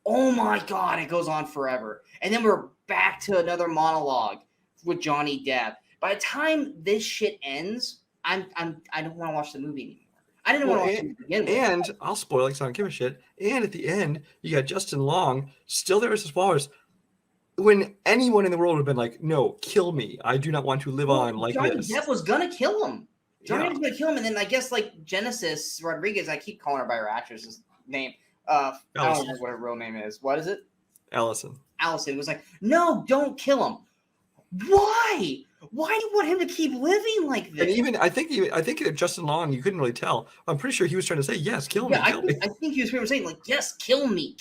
Speaker 1: Oh my God, it goes on forever. And then we're back to another monologue with Johnny Depp. By the time this shit ends, I don't want to watch the movie anymore. I didn't want to watch it to begin with.
Speaker 2: And I'll spoil it because I don't give a shit. And at the end, you got Justin Long still there as his walrus. When anyone in the world would have been like, no, kill me. I do not want to live on like
Speaker 1: Johnny
Speaker 2: this.
Speaker 1: Depp was going to kill him. Johnny was going to kill him. And then I guess like Genesis Rodriguez, I keep calling her by her actress's name. I don't know what her real name is. What is it?
Speaker 2: Allison
Speaker 1: was like, no, don't kill him. Why? Why do you want him to keep living like this?
Speaker 2: And even I think Justin Long, you couldn't really tell. I'm pretty sure he was trying to say, yes, kill me, kill me.
Speaker 1: I think he was saying, like, yes, kill me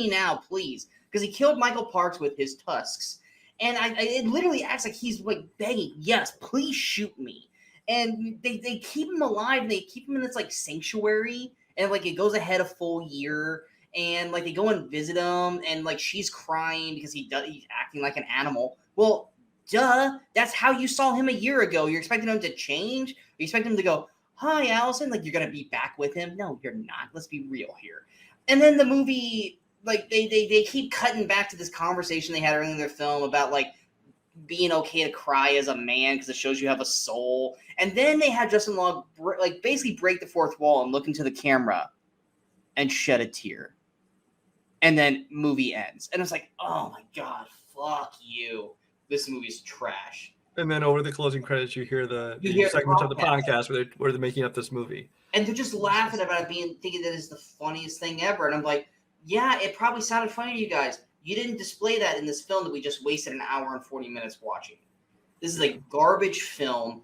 Speaker 1: now, please, because he killed Michael Parks with his tusks, and it literally acts like he's like begging, yes, please shoot me. And they keep him alive, and they keep him in this like sanctuary, and like it goes ahead a full year, and like they go and visit him, and like she's crying because he's acting like an animal. Well, duh, that's how you saw him a year ago. You're expecting him to change? You expect him to go, hi, Allison, like you're gonna be back with him? No, you're not. Let's be real here. And then the movie, like they keep cutting back to this conversation they had earlier in their film about like being okay to cry as a man because it shows you have a soul. And then they had Justin Long like basically break the fourth wall and look into the camera and shed a tear. And then movie ends. And it's like, oh my God, fuck you. This movie's trash.
Speaker 2: And then over the closing credits, you hear the segment of the podcast where they're making up this movie.
Speaker 1: And they're just laughing about it, thinking that it's the funniest thing ever. And I'm like, yeah, it probably sounded funny to you guys. You didn't display that in this film that we just wasted an hour and 40 minutes watching. This is a garbage film.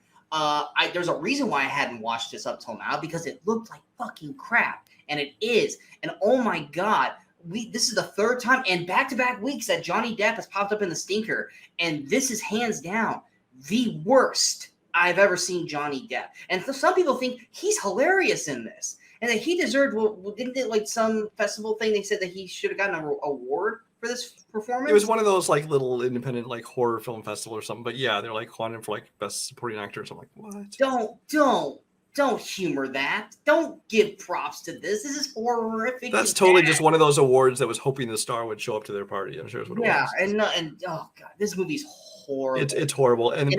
Speaker 1: There's a reason why I hadn't watched this up till now, because it looked like fucking crap. And it is. And oh my God, this is the third time and back-to-back weeks that Johnny Depp has popped up in the stinker. And this is hands down the worst I've ever seen Johnny Depp. And some people think he's hilarious in this and that he deserved, didn't it like some festival thing? They said that he should have gotten an award for this performance.
Speaker 2: It was one of those like little independent like horror film festival or something. But yeah, they're like calling him for like best supporting actor or something. Like, what? Don't humor that. Don't give props to this. This is horrific. That's totally just one of those awards that was hoping the star would show up to their party. I'm sure it's what it was.
Speaker 1: Yeah, and oh God, this movie's horrible.
Speaker 2: It's horrible. And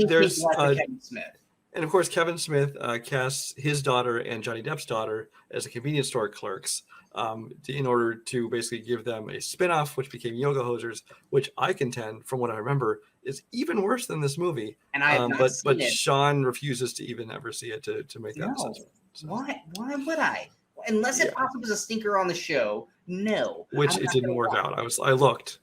Speaker 2: there's
Speaker 1: Kevin Smith.
Speaker 2: And of course, Kevin Smith casts his daughter and Johnny Depp's daughter as a convenience store clerks in order to basically give them a spinoff, which became Yoga Hosers, which I contend, from what I remember, is even worse than this movie.
Speaker 1: And I have not seen it.
Speaker 2: Sean refuses to even ever see it to make that sense.
Speaker 1: So. Why would I? Unless it possibly was a stinker on the show. No.
Speaker 2: Which it didn't work out. I looked.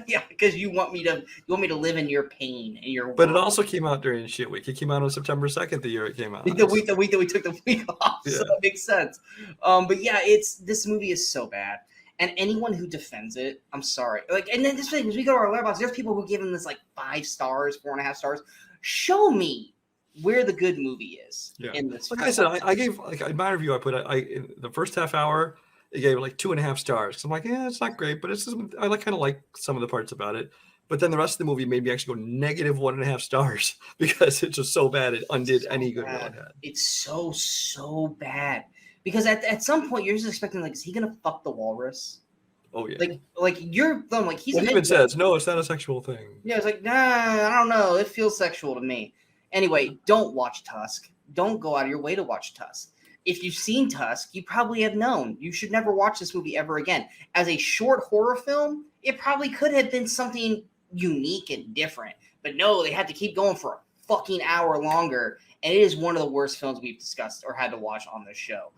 Speaker 1: Yeah, because you want me to live in your pain and your.
Speaker 2: But it also came out during shit week. It came out on September 2nd, the year it came out.
Speaker 1: The week that we took the week off. Yeah. So that makes sense. But yeah, this movie is so bad, and anyone who defends it, I'm sorry. Like, and then this thing, as we go to our Letterboxd, there's people who give him this like 5 stars, 4.5 stars. Show me where the good movie is in this.
Speaker 2: Like I said, I gave like in my review, I put in the first half hour. It gave it like 2.5 stars. So I'm like, yeah, it's not great, but it's just, I kind of like some of the parts about it. But then the rest of the movie made me actually go negative 1.5 stars because it's just so bad. It undid any good will it had.
Speaker 1: It's so bad because at some point you're just expecting like, is he gonna fuck the walrus?
Speaker 2: Oh yeah.
Speaker 1: Like you're like he's.
Speaker 2: Well, he even says no, it's not a sexual thing.
Speaker 1: Yeah, it's like nah, I don't know. It feels sexual to me. Anyway, don't watch Tusk. Don't go out of your way to watch Tusk. If you've seen Tusk, you probably have known. You should never watch this movie ever again. As a short horror film, it probably could have been something unique and different. But no, they had to keep going for a fucking hour longer. And it is one of the worst films we've discussed or had to watch on this show.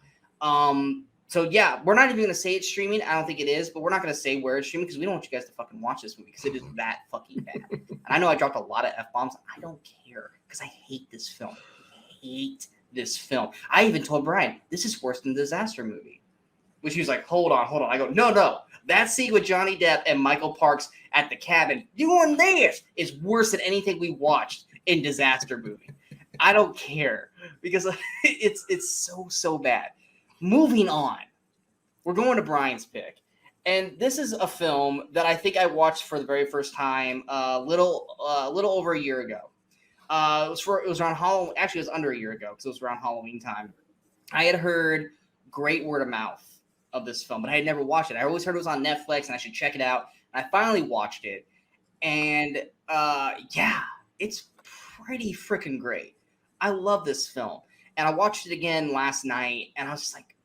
Speaker 1: So yeah, we're not even going to say it's streaming. I don't think it is, but we're not going to say where it's streaming because we don't want you guys to fucking watch this movie because it is that fucking bad. And I know I dropped a lot of F-bombs. I don't care because I hate this film. I hate this film. I even told Brian, this is worse than the Disaster Movie. Which he was like, hold on. I go, no. That scene with Johnny Depp and Michael Parks at the cabin doing this is worse than anything we watched in Disaster Movie. I don't care because it's so bad. Moving on. We're going to Brian's pick. And this is a film that I think I watched for the very first time a little over a year ago. It was around Halloween. Actually, it was under a year ago because it was around Halloween time. I had heard great word of mouth of this film, but I had never watched it. I always heard it was on Netflix and I should check it out. And I finally watched it, and yeah, it's pretty freaking great. I love this film, and I watched it again last night, and I was just like,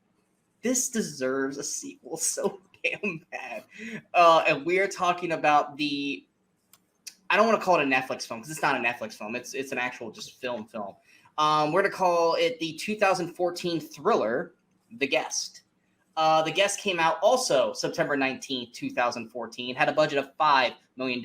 Speaker 1: this deserves a sequel so damn bad. And we are talking about I don't want to call it a Netflix film because it's not a Netflix film. It's an actual just film. We're going to call it the 2014 thriller, The Guest. The Guest came out also September 19th, 2014, had a budget of $5 million,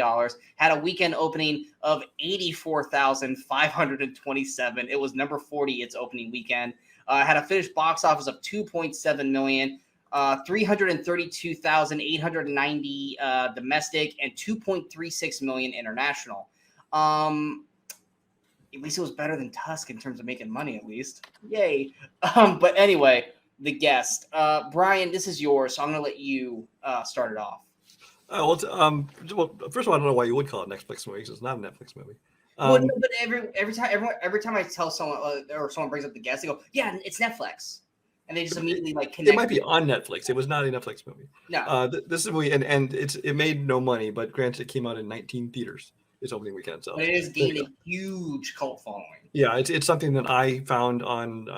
Speaker 1: had a weekend opening of 84,527. It was number 40 its opening weekend. Had a finished box office of 2.7 million, 332,890 domestic, and 2.36 million international. At least it was better than Tusk in terms of making money, at least. Yay. But anyway, The Guest. Brian, this is yours, so I'm going to let you start it off.
Speaker 2: Well, first of all, I don't know why you would call it a Netflix movie, because it's not a Netflix movie.
Speaker 1: Well, no, but every time I tell someone or someone brings up The Guest, they go, "Yeah, it's Netflix," and they just immediately like connect.
Speaker 2: It might be on Netflix. It was not a Netflix movie.
Speaker 1: No,
Speaker 2: this is a movie, and it made no money, but granted, it came out in 19 theaters its opening weekend. So
Speaker 1: but it is gaining a huge cult following.
Speaker 2: Yeah, it's something that I found on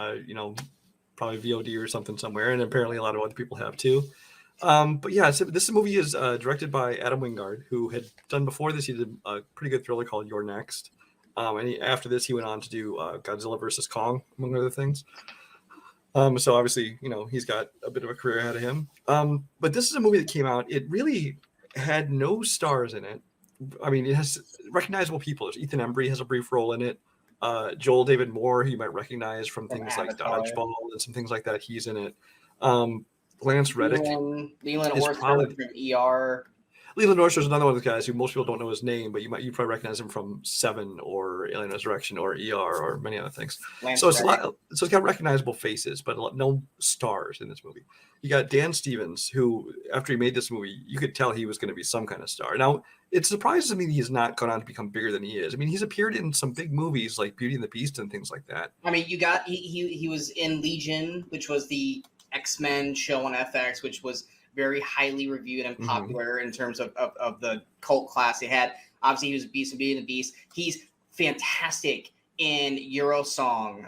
Speaker 2: probably VOD or something somewhere, and apparently a lot of other people have too. But yeah, so this movie is directed by Adam Wingard, who had done before this. He did a pretty good thriller called You're Next, and after this, he went on to do Godzilla vs. Kong, among other things. So obviously, he's got a bit of a career ahead of him. But this is a movie that came out. It really had no stars in it. I mean, it has recognizable people. There's Ethan Embry has a brief role in it. Joel David Moore, who you might recognize from things
Speaker 1: Avatar.
Speaker 2: like Dodgeball and some things like that. He's in it. Lance Reddick.
Speaker 1: Leland Orser from ER.
Speaker 2: Leland Orser is another one of the guys who most people don't know his name, but you probably recognize him from Seven or Alien Resurrection or ER or many other things. So it's got recognizable faces, but no stars in this movie. You got Dan Stevens, who after he made this movie, you could tell he was going to be some kind of star. Now it surprises me he's not gone on to become bigger than he is. I mean, he's appeared in some big movies like Beauty and the Beast and things like that.
Speaker 1: I mean, he was in Legion, which was the X-Men show on FX, which was very highly reviewed and popular in terms of the cult class it had. Obviously, he was Beast and Beauty and the Beast. He's fantastic in Eurosong,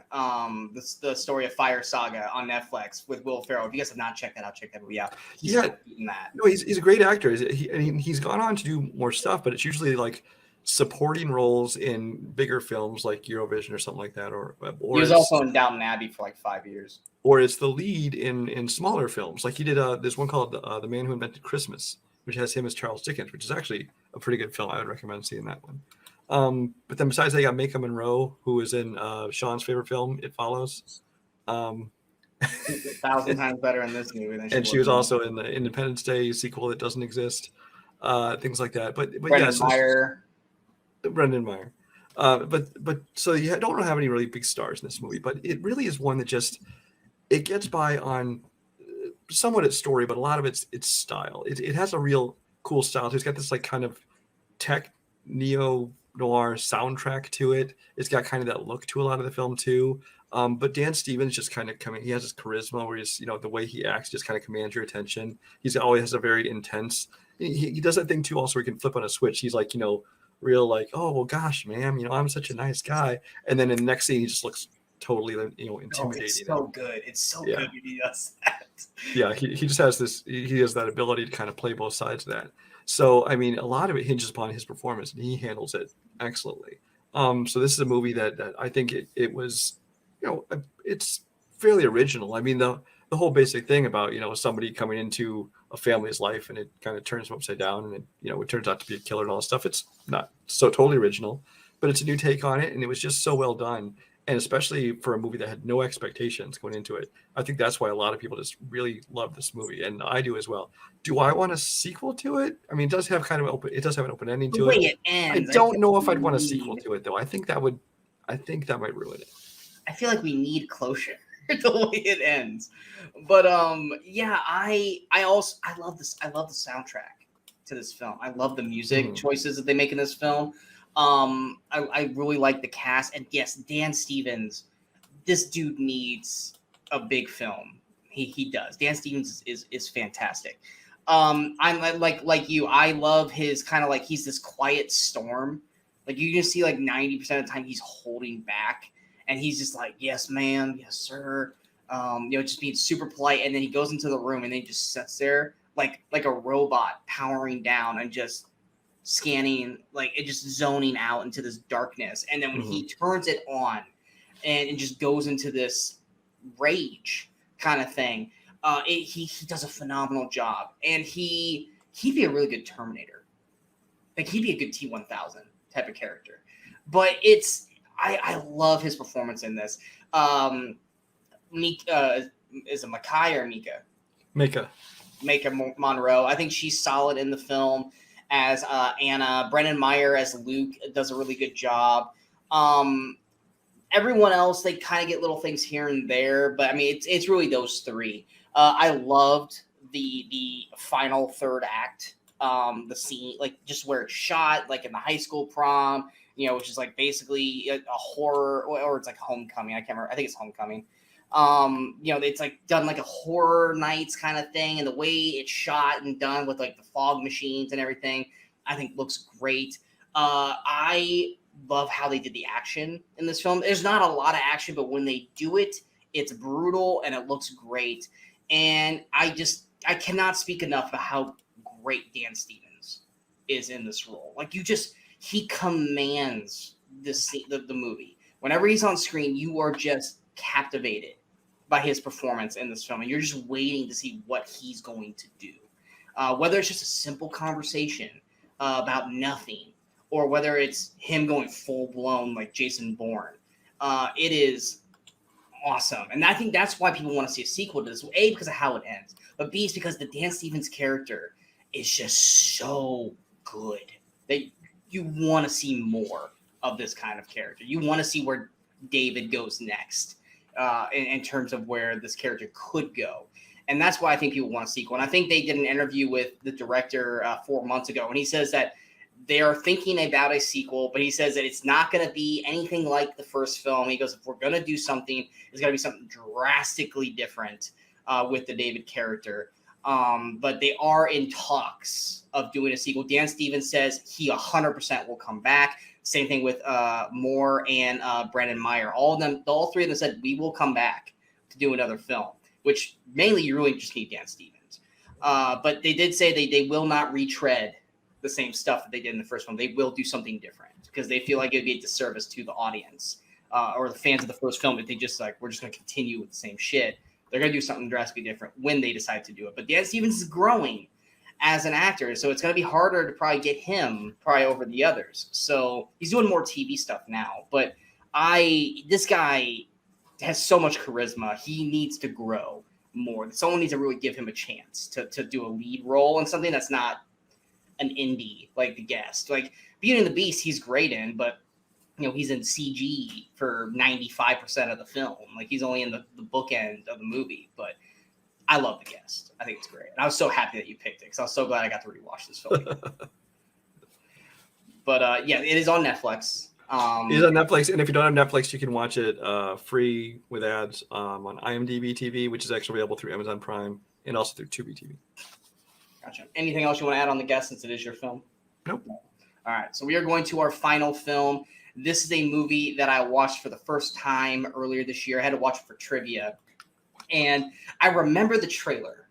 Speaker 1: the story of Fire Saga on Netflix with Will Ferrell. If you guys have not checked that out, check that movie out. He's beating that.
Speaker 2: No, he's a great actor. He's gone on to do more stuff, but it's usually like supporting roles in bigger films like Eurovision or something like that. Or
Speaker 1: he was also in Downton Abbey for like 5 years.
Speaker 2: Or it's the lead in smaller films. Like he did there's one called The Man Who Invented Christmas, which has him as Charles Dickens, which is actually a pretty good film. I would recommend seeing that one. But then besides that, you got Maika Monroe, who is in Sean's favorite film, It Follows.
Speaker 1: 1,000 times better in this movie than
Speaker 2: she was also in the Independence Day sequel that doesn't exist. Things like that. But Brendan Meyer. But so you don't have any really big stars in this movie, but it really is one that just it gets by on somewhat its story, but a lot of its style. It has a real cool style. It's got this like kind of tech neo noir soundtrack to it. It's got kind of that look to a lot of the film too. But Dan Stevens just kind of he has his charisma where he's, the way he acts just kind of commands your attention. He's always has a very intense, he does that thing too also where he can flip on a switch. He's like, real like, oh, well, gosh, ma'am, I'm such a nice guy. And then in the next scene, he just looks totally, intimidating.
Speaker 1: Oh, it's so good. It's so good when he does that.
Speaker 2: Yeah, he just has he has that ability to kind of play both sides of that. So, I mean, a lot of it hinges upon his performance, and he handles it excellently. So this is a movie that I think it was, it's fairly original. I mean, the whole basic thing about, somebody coming into a family's life and it kind of turns them upside down and it turns out to be a killer and all that stuff. It's not so totally original, but it's a new take on it. And it was just so well done. And especially for a movie that had no expectations going into it, I think that's why a lot of people just really love this movie, and I do as well. Do I want a sequel to it? I mean, it does have an open ending to it. I don't know if I'd want a sequel to it though. I think that might ruin it.
Speaker 1: I feel like we need closure the way it ends. But yeah, I love this. I love the soundtrack to this film. I love the music choices that they make in this film. I really like the cast, and yes, Dan Stevens. This dude needs a big film. He does. Dan Stevens is fantastic. I'm like you. I love his kind of like he's this quiet storm. Like you can see like 90% of the time he's holding back, and he's just like, yes, ma'am, yes, sir. Just being super polite, and then he goes into the room and then he just sits there like a robot powering down and just scanning, like it just zoning out into this darkness. And then when he turns it on and it just goes into this rage kind of thing, He does a phenomenal job, and he'd be a really good Terminator. Like he'd be a good T-1000 type of character. But I love his performance in this. Mika is it Makai or Mika? Mika Monroe. I think she's solid in the film as Anna. Brendan Meyer as Luke does a really good job. Everyone else, they kind of get little things here and there, but I mean, it's really those three. I loved the final third act, the scene, like just where it's shot, like in the high school prom, which is like basically a horror, or it's like Homecoming. I can't remember. I think it's Homecoming. It's like done like a horror nights kind of thing, and the way it's shot and done with like the fog machines and everything, I think looks great. I love how they did the action in this film. There's not a lot of action, but when they do it, it's brutal and it looks great. And I cannot speak enough about how great Dan Stevens is in this role. Like he commands the movie. Whenever he's on screen, you are just captivated by his performance in this film, and you're just waiting to see what he's going to do. Whether it's just a simple conversation about nothing, or whether it's him going full-blown like Jason Bourne. It is awesome. And I think that's why people want to see a sequel to this. A, because of how it ends. But B, is because the Dan Stevens character is just so good that you want to see more of this kind of character. You want to see where David goes next in terms of where this character could go. And that's why I think people want a sequel. And I think they did an interview with the director 4 months ago, and he says that they are thinking about a sequel, but he says that it's not going to be anything like the first film. He goes, if we're going to do something, it's going to be something drastically different with the David character. But they are in talks of doing a sequel. Dan Stevens says he 100% will come back. Same thing with Moore and Brendan Meyer. All three of them said, we will come back to do another film, which mainly you really just need Dan Stevens. But they did say they will not retread the same stuff that they did in the first one. They will do something different because they feel like it'd be a disservice to the audience or the fans of the first film if they just we're just going to continue with the same shit. They're going to do something drastically different when they decide to do it. But Dan Stevens is growing as an actor, so it's going to be harder to probably get him over the others. So he's doing more TV stuff now. But this guy has so much charisma. He needs to grow more. Someone needs to really give him a chance to do a lead role in something that's not an indie like The Guest. Like Beauty and the Beast, he's great in, but he's in CG for 95% of the film. Like he's only in the bookend of the movie. But I love The Guest. I think it's great. And I was so happy that you picked it because I was so glad I got to rewatch this film. But yeah, it is on Netflix.
Speaker 2: It is on Netflix, and if you don't have Netflix, you can watch it free with ads on IMDb TV, which is actually available through Amazon Prime and also through Tubi TV.
Speaker 1: Gotcha. Anything else you want to add on The Guest since it is your film?
Speaker 2: Nope.
Speaker 1: All right, so we are going to our final film. This is a movie that I watched for the first time earlier this year. I had to watch it for trivia, and I remember the trailer.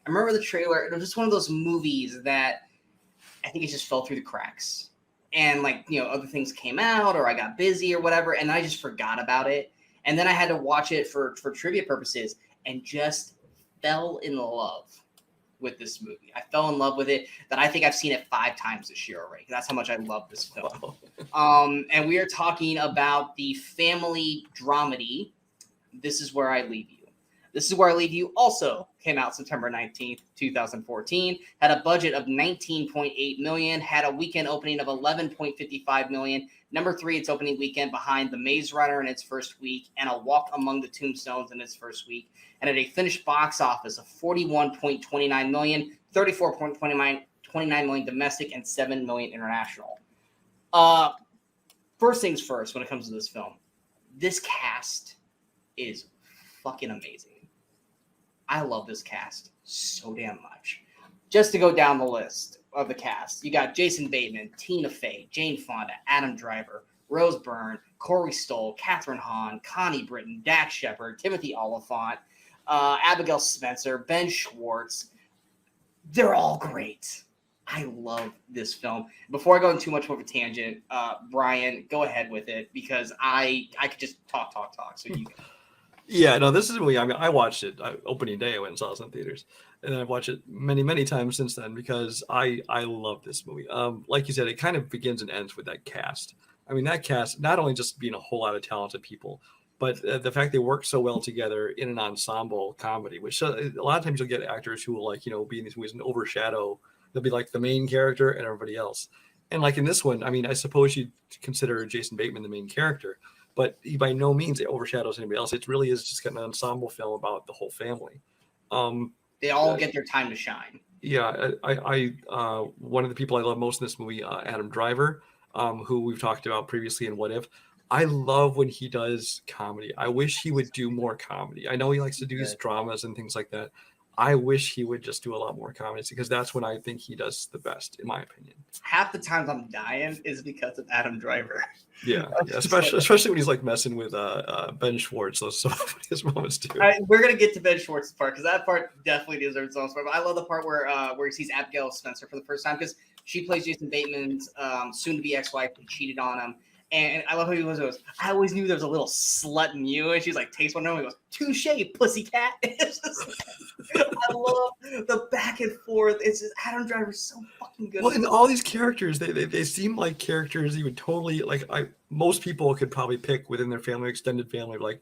Speaker 1: It was just one of those movies that I think it just fell through the cracks. And other things came out or I got busy or whatever, and I just forgot about it. And then I had to watch it for trivia purposes and just fell in love with this movie. I fell in love with it that I think I've seen it 5 times this year already. That's how much I love this film. Wow. And we are talking about the family dramedy, This Is Where I Leave You. This Is Where I Leave You also came out September 19th, 2014, had a budget of $19.8 million, had a weekend opening of $11.55 million. Number 3, its opening weekend behind The Maze Runner in its first week and A Walk Among the Tombstones in its first week, and had a finished box office of $41.29 million, $34.29 million domestic, and $7 million international. First things first when it comes to this film, this cast is fucking amazing. I love this cast so damn much. Just to go down the list of the cast, you got Jason Bateman, Tina Fey, Jane Fonda, Adam Driver, Rose Byrne, Corey Stoll, Catherine Hahn, Connie Britton, Dax Shepard, Timothy Oliphant, Abigail Spencer, Ben Schwartz. They're all great. I love this film. Before I go into too much of a tangent, Brian, go ahead with it because I could just talk. So you go.
Speaker 2: Yeah, no, this is a movie. I mean, I watched it opening day. I went and saw it in theaters, and then I've watched it many, many times since then because I love this movie. Like you said, it kind of begins and ends with that cast. I mean, that cast not only just being a whole lot of talented people, but the fact they work so well together in an ensemble comedy. Which a lot of times you'll get actors who will be in these movies and overshadow. They'll be like the main character and everybody else. And like in this one, I mean, I suppose you'd consider Jason Bateman the main character, but he by no means overshadows anybody else. It really is just kind of an ensemble film about the whole family.
Speaker 1: They all get their time to shine.
Speaker 2: Yeah, one of the people I love most in this movie, Adam Driver, who we've talked about previously in What If. I love when he does comedy. I wish he would do more comedy. I know he likes to do his dramas and things like that. I wish he would just do a lot more comedies because that's when I think he does the best, in my opinion.
Speaker 1: Half the times I'm dying is because of Adam Driver.
Speaker 2: Yeah, especially when he's like messing with Ben Schwartz. Those some of his moments too.
Speaker 1: We're gonna get to Ben Schwartz's part because that part definitely deserves its own part. But I love the part where he sees Abigail Spencer for the first time because she plays Jason Bateman's soon-to-be ex-wife who cheated on him. And I love how he goes, I always knew there was a little slut in you. And she's like, takes one and he goes, touche, pussycat. I love the back and forth. It's just Adam Driver's so fucking good.
Speaker 2: Well, and all these characters, they seem like characters you would totally most people could probably pick within their family, extended family, like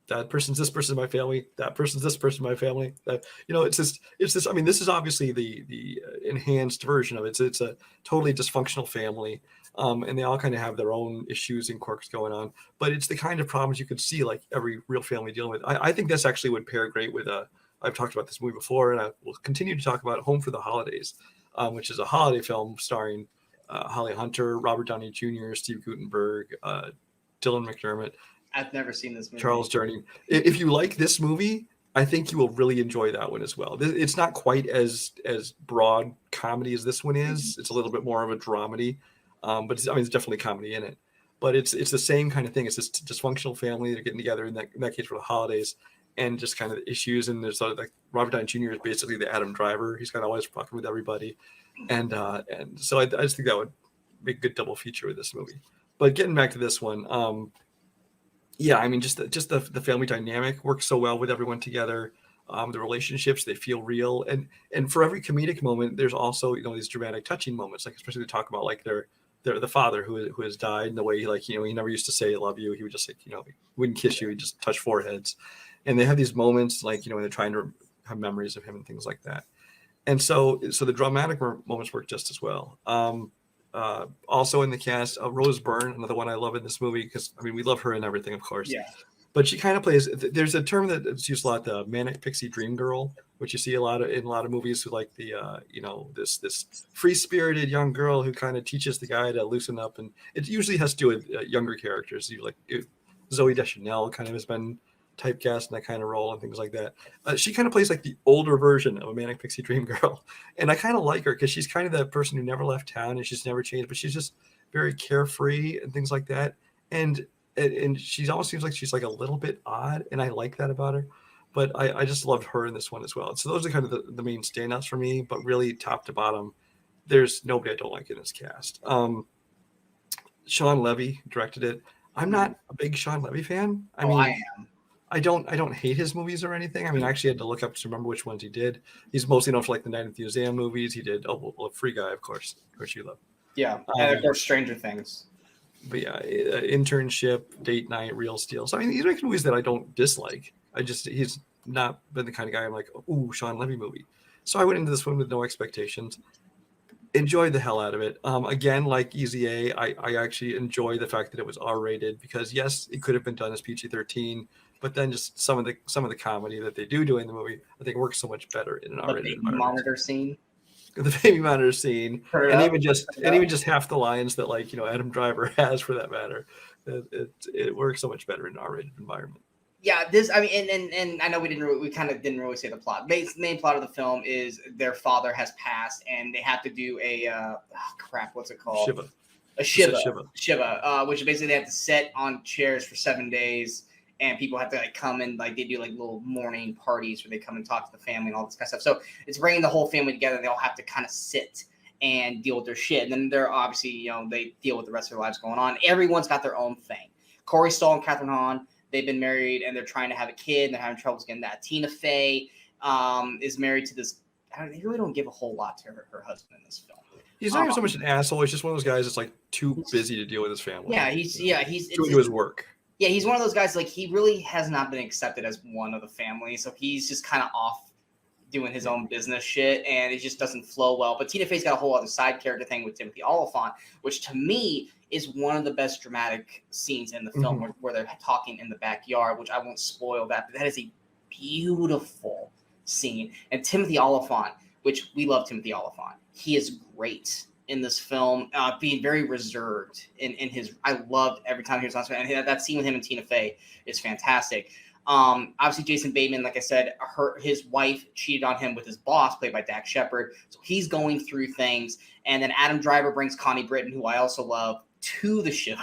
Speaker 2: that person's this person in my family, that person's this person in my family. It's this. I mean, this is obviously the enhanced version of it. It's a totally dysfunctional family. And they all kind of have their own issues and quirks going on, but it's the kind of problems you could see like every real family dealing with. I think this actually would pair great with I've talked about this movie before, and I will continue to talk about Home for the Holidays, which is a holiday film starring Holly Hunter, Robert Downey Jr., Steve Guttenberg, Dylan McDermott.
Speaker 1: I've never seen this movie.
Speaker 2: Charles Journey. If you like this movie, I think you will really enjoy that one as well. It's not quite as broad comedy as this one is. It's a little bit more of a dramedy. But it's definitely comedy in it. But it's the same kind of thing. It's this dysfunctional family. They're getting together in that case for the holidays, and just kind of the issues. And there's like Robert Downey Jr. is basically the Adam Driver. He's kind of always fucking with everybody, and so I just think that would be a good double feature with this movie. But getting back to this one, yeah, I mean just the family dynamic works so well with everyone together. The relationships, they feel real, and for every comedic moment, there's also these dramatic, touching moments. Like especially they talk about like the father who has died, and the way he never used to say I love you. He would just he wouldn't kiss you. He'd just touch foreheads, and they have these moments like when they're trying to have memories of him and things like that. And so the dramatic moments work just as well. Also in the cast, Rose Byrne, another one I love in this movie because we love her in everything, of course.
Speaker 1: Yeah.
Speaker 2: But she kind of plays. There's a term that's used a lot, the manic pixie dream girl, which you see in a lot of movies who like the this free spirited young girl who kind of teaches the guy to loosen up, and it usually has to do with younger characters. Zooey Deschanel kind of has been typecast in that kind of role and things like that. She kind of plays like the older version of a manic pixie dream girl, and I kind of like her because she's kind of that person who never left town and she's never changed, but she's just very carefree and things like that, and she almost seems like she's like a little bit odd, and I like that about her. But I just loved her in this one as well. So those are kind of the main standouts for me. But really, top to bottom, there's nobody I don't like in this cast. Sean Levy directed it. I'm not a big Sean Levy fan. I am. I don't hate his movies or anything. I actually had to look up to remember which ones he did. He's mostly known for like the Night at the Museum movies. He did Free Guy, of course you love.
Speaker 1: Yeah, and of course Stranger Things.
Speaker 2: But yeah, Internship, Date Night, Real Steel. So he's making movies that I don't dislike. He's not been the kind of guy I'm like, ooh, Sean Levy movie. So I went into this one with no expectations. Enjoyed the hell out of it. Again, like Easy A, I actually enjoy the fact that it was R-rated because yes, it could have been done as PG-13, but then just some of the comedy that they do in the movie, I think works so much better in an R-rated environment.
Speaker 1: Monitor scene.
Speaker 2: The baby monitor scene, and even just half the lines that Adam Driver has for that matter, it works so much better in an R-rated environment.
Speaker 1: Yeah, and I know we kind of didn't really say the plot. Main plot of the film is their father has passed, and they have to do what's it called? Shiva, which basically they have to sit on chairs for 7 days. And people have to come and they do little morning parties where they come and talk to the family and all this kind of stuff. So it's bringing the whole family together. They all have to kind of sit and deal with their shit. And then they're obviously, they deal with the rest of their lives going on. Everyone's got their own thing. Corey Stoll and Catherine Hahn, They've been married and they're trying to have a kid and they're having troubles getting that. Tina Fey is married to this. They really don't give a whole lot to her husband in this film.
Speaker 2: He's not even so much an asshole. He's just one of those guys that's like too busy to deal with his family.
Speaker 1: Yeah, he's
Speaker 2: too into his work.
Speaker 1: Yeah, he's one of those guys, like, he really has not been accepted as one of the family, so he's just kind of off doing his own business shit, and it just doesn't flow well. But Tina Fey's got a whole other side character thing with Timothy Olyphant, which to me is one of the best dramatic scenes in the film, where they're talking in the backyard, which I won't spoil that, but that is a beautiful scene. And Timothy Olyphant, which we love Timothy Olyphant, he is great in this film, being very reserved in his. I loved every time he was on screen, and that scene with him and Tina Fey is fantastic. Obviously, Jason Bateman, like I said, his wife cheated on him with his boss, played by Dax Shepard, so he's going through things. And then Adam Driver brings Connie Britton, who I also love, to the show,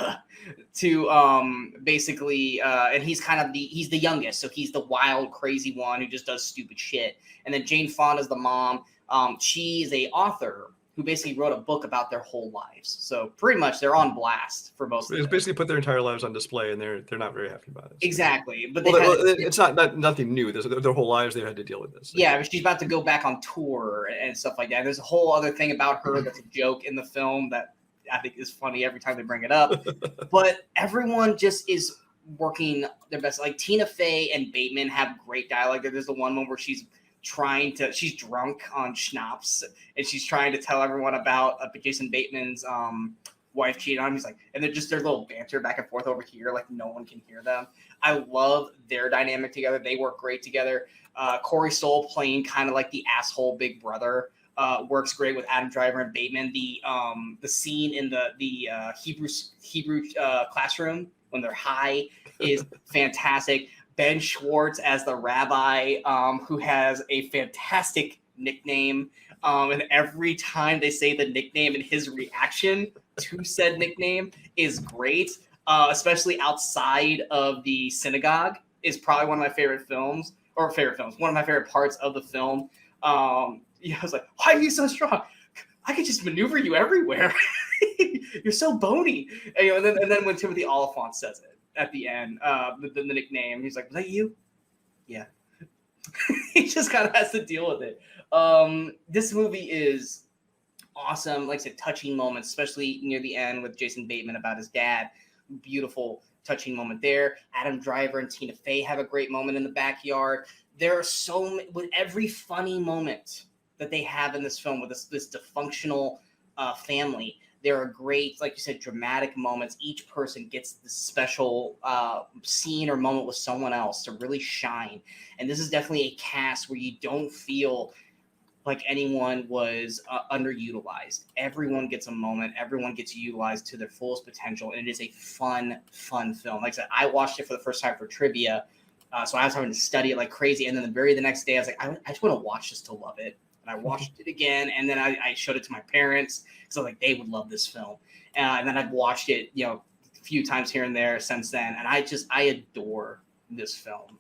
Speaker 1: to basically, and he's kind of he's the youngest, so he's the wild, crazy one who just does stupid shit. And then Jane Fonda's the mom. She's a author who basically wrote a book about their whole lives. So pretty much they're on blast for most of it.
Speaker 2: It's basically put their entire lives on display, and they're not very happy about it. So.
Speaker 1: Exactly. But
Speaker 2: it's not nothing new. Their whole lives they've had to deal with this.
Speaker 1: Yeah, but she's about to go back on tour and stuff like that. There's a whole other thing about her that's a joke in the film that I think is funny every time they bring it up. But everyone just is working their best. Like Tina Fey and Bateman have great dialogue. There's the one moment where she's drunk on schnapps and she's trying to tell everyone about Jason Bateman's wife cheated on him. He's like, and they're just their little banter back and forth over here, like no one can hear them. I love their dynamic together. They work great together. Corey Stoll playing kind of like the asshole big brother works great with Adam Driver and Bateman. The scene in the Hebrew classroom when they're high is fantastic. Ben Schwartz as the rabbi, who has a fantastic nickname. And every time they say the nickname and his reaction to said nickname is great, especially outside of the synagogue, is probably one of my favorite films. One of my favorite parts of the film. I was like, why are you so strong? I could just maneuver you everywhere. You're so bony. And then when Timothy Olyphant says it at the end, the nickname, he's like, was that you? Yeah. He just kind of has to deal with it. This movie is awesome. Like I said, touching moments, especially near the end with Jason Bateman about his dad. Beautiful, touching moment there. Adam Driver and Tina Fey have a great moment in the backyard. There are so many, with every funny moment that they have in this film with this dysfunctional family. There are great, like you said, dramatic moments. Each person gets this special scene or moment with someone else to really shine. And this is definitely a cast where you don't feel like anyone was underutilized. Everyone gets a moment. Everyone gets utilized to their fullest potential. And it is a fun film. Like I said, I watched it for the first time for trivia. So I was having to study it like crazy. And then the next day, I was like, I just want to watch this to love it. And I watched it again, and then I showed it to my parents because I was like, they would love this film. And then I've watched it, a few times here and there since then, and I adore this film.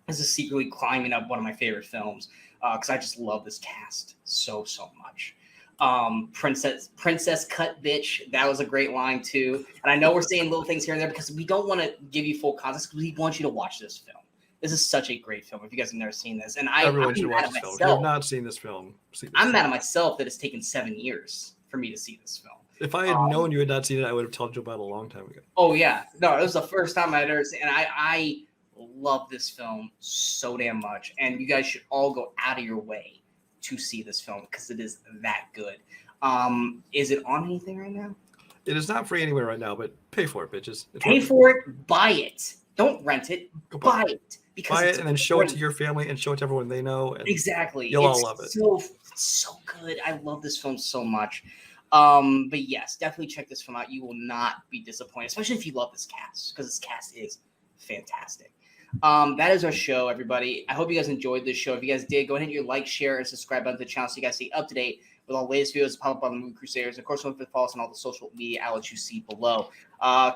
Speaker 1: This is secretly climbing up one of my favorite films because I just love this cast so much. Princess cut bitch, that was a great line too. And I know we're saying little things here and there because we don't want to give you full context because we want you to watch this film. This is such a great film. If you guys have never seen this, and
Speaker 2: everyone should watch this film. If you have not seen this film,
Speaker 1: I'm mad at myself that it's taken 7 years for me to see this film.
Speaker 2: If I had known you had not seen it, I would have told you about it a long time ago.
Speaker 1: Oh yeah, no, it was the first time I'd ever seen, and I love this film so damn much. And you guys should all go out of your way to see this film because it is that good. Is it on anything right now?
Speaker 2: It is not free anywhere right now, but pay for it, bitches.
Speaker 1: Pay for it, buy it. Don't rent it, buy it.
Speaker 2: Buy it and then show it to your family and show it to everyone they know. And
Speaker 1: exactly.
Speaker 2: You'll all love it.
Speaker 1: So good. I love this film so much. But yes, definitely check this film out. You will not be disappointed, especially if you love this cast, because this cast is fantastic. That is our show, everybody. I hope you guys enjoyed this show. If you guys did, go ahead and hit your like, share, and subscribe button to the channel so you guys stay up to date with all the latest videos pop up on the Movie Crusaders. And of course, don't forget to follow us on all the social media outlets you see below.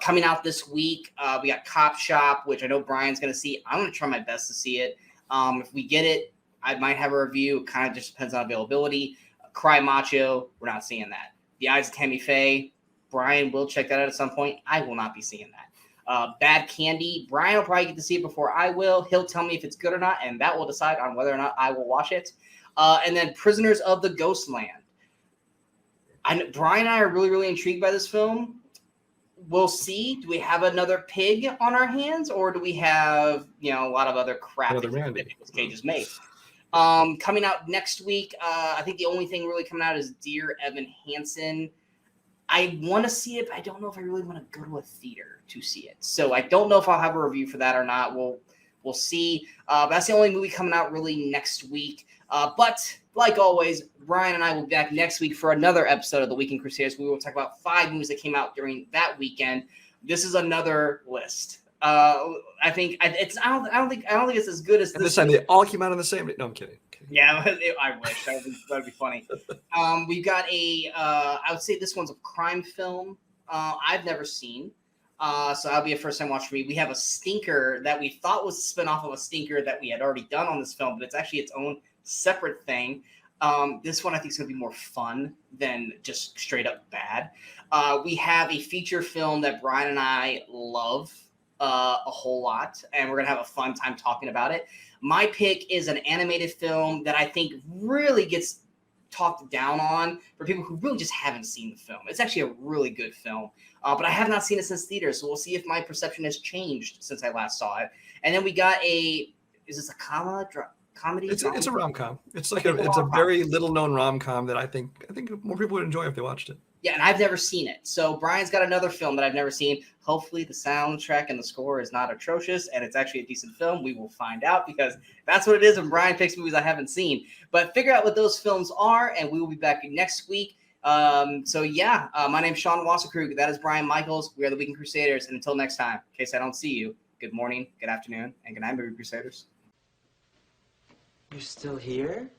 Speaker 1: Coming out this week, we got Cop Shop, which I know Brian's going to see. I'm going to try my best to see it. If we get it, I might have a review. It kind of just depends on availability. Cry Macho, we're not seeing that. The Eyes of Tammy Faye, Brian will check that out at some point. I will not be seeing that. Bad Candy. Brian will probably get to see it before I will. He'll tell me if it's good or not, and that will decide on whether or not I will watch it. And then Prisoners of the Ghostland. Brian and I are really, really intrigued by this film. We'll see. Do we have another pig on our hands, or do we have, a lot of other crap that Nicolas Cage has made? Coming out next week, I think the only thing really coming out is Dear Evan Hansen. I want to see it, but I don't know if I really want to go to a theater to see it. So I don't know if I'll have a review for that or not. We'll see. But that's the only movie coming out really next week. But like always, Brian and I will be back next week for another episode of the Weekend Crusaders. We will talk about 5 movies that came out during that weekend. This is another list. I think it's. I don't think it's as good as
Speaker 2: this time. They all came out on the same day. No, I'm kidding.
Speaker 1: Yeah, I wish that'd be funny. We've got I would say this one's a crime film. I've never seen. So that'll be a first time watch for me. We have a stinker that we thought was a spinoff of a stinker that we had already done on this film, but it's actually its own separate thing. This one I think is going to be more fun than just straight up bad. We have a feature film that Brian and I love a whole lot, and we're going to have a fun time talking about it. My pick is an animated film that I think really gets talked down on for people who really just haven't seen the film. It's actually a really good film, but I have not seen it since theaters, so we'll see if my perception has changed since I last saw it. And then we got is this a comedy?
Speaker 2: It's a rom-com. It's a very little known rom-com that I think more people would enjoy if they watched it.
Speaker 1: Yeah, and I've never seen it. So Brian's got another film that I've never seen. Hopefully the soundtrack and the score is not atrocious and it's actually a decent film. We will find out because that's what it is when Brian picks movies I haven't seen. But figure out what those films are, and we will be back next week. My name's Sean Wasserkrug. That is Brian Michaels. We are the Weekend Crusaders. And until next time, in case I don't see you, good morning, good afternoon, and good night, Movie Crusaders.
Speaker 3: You're still here?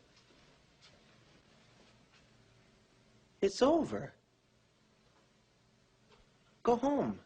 Speaker 3: It's over. Go home.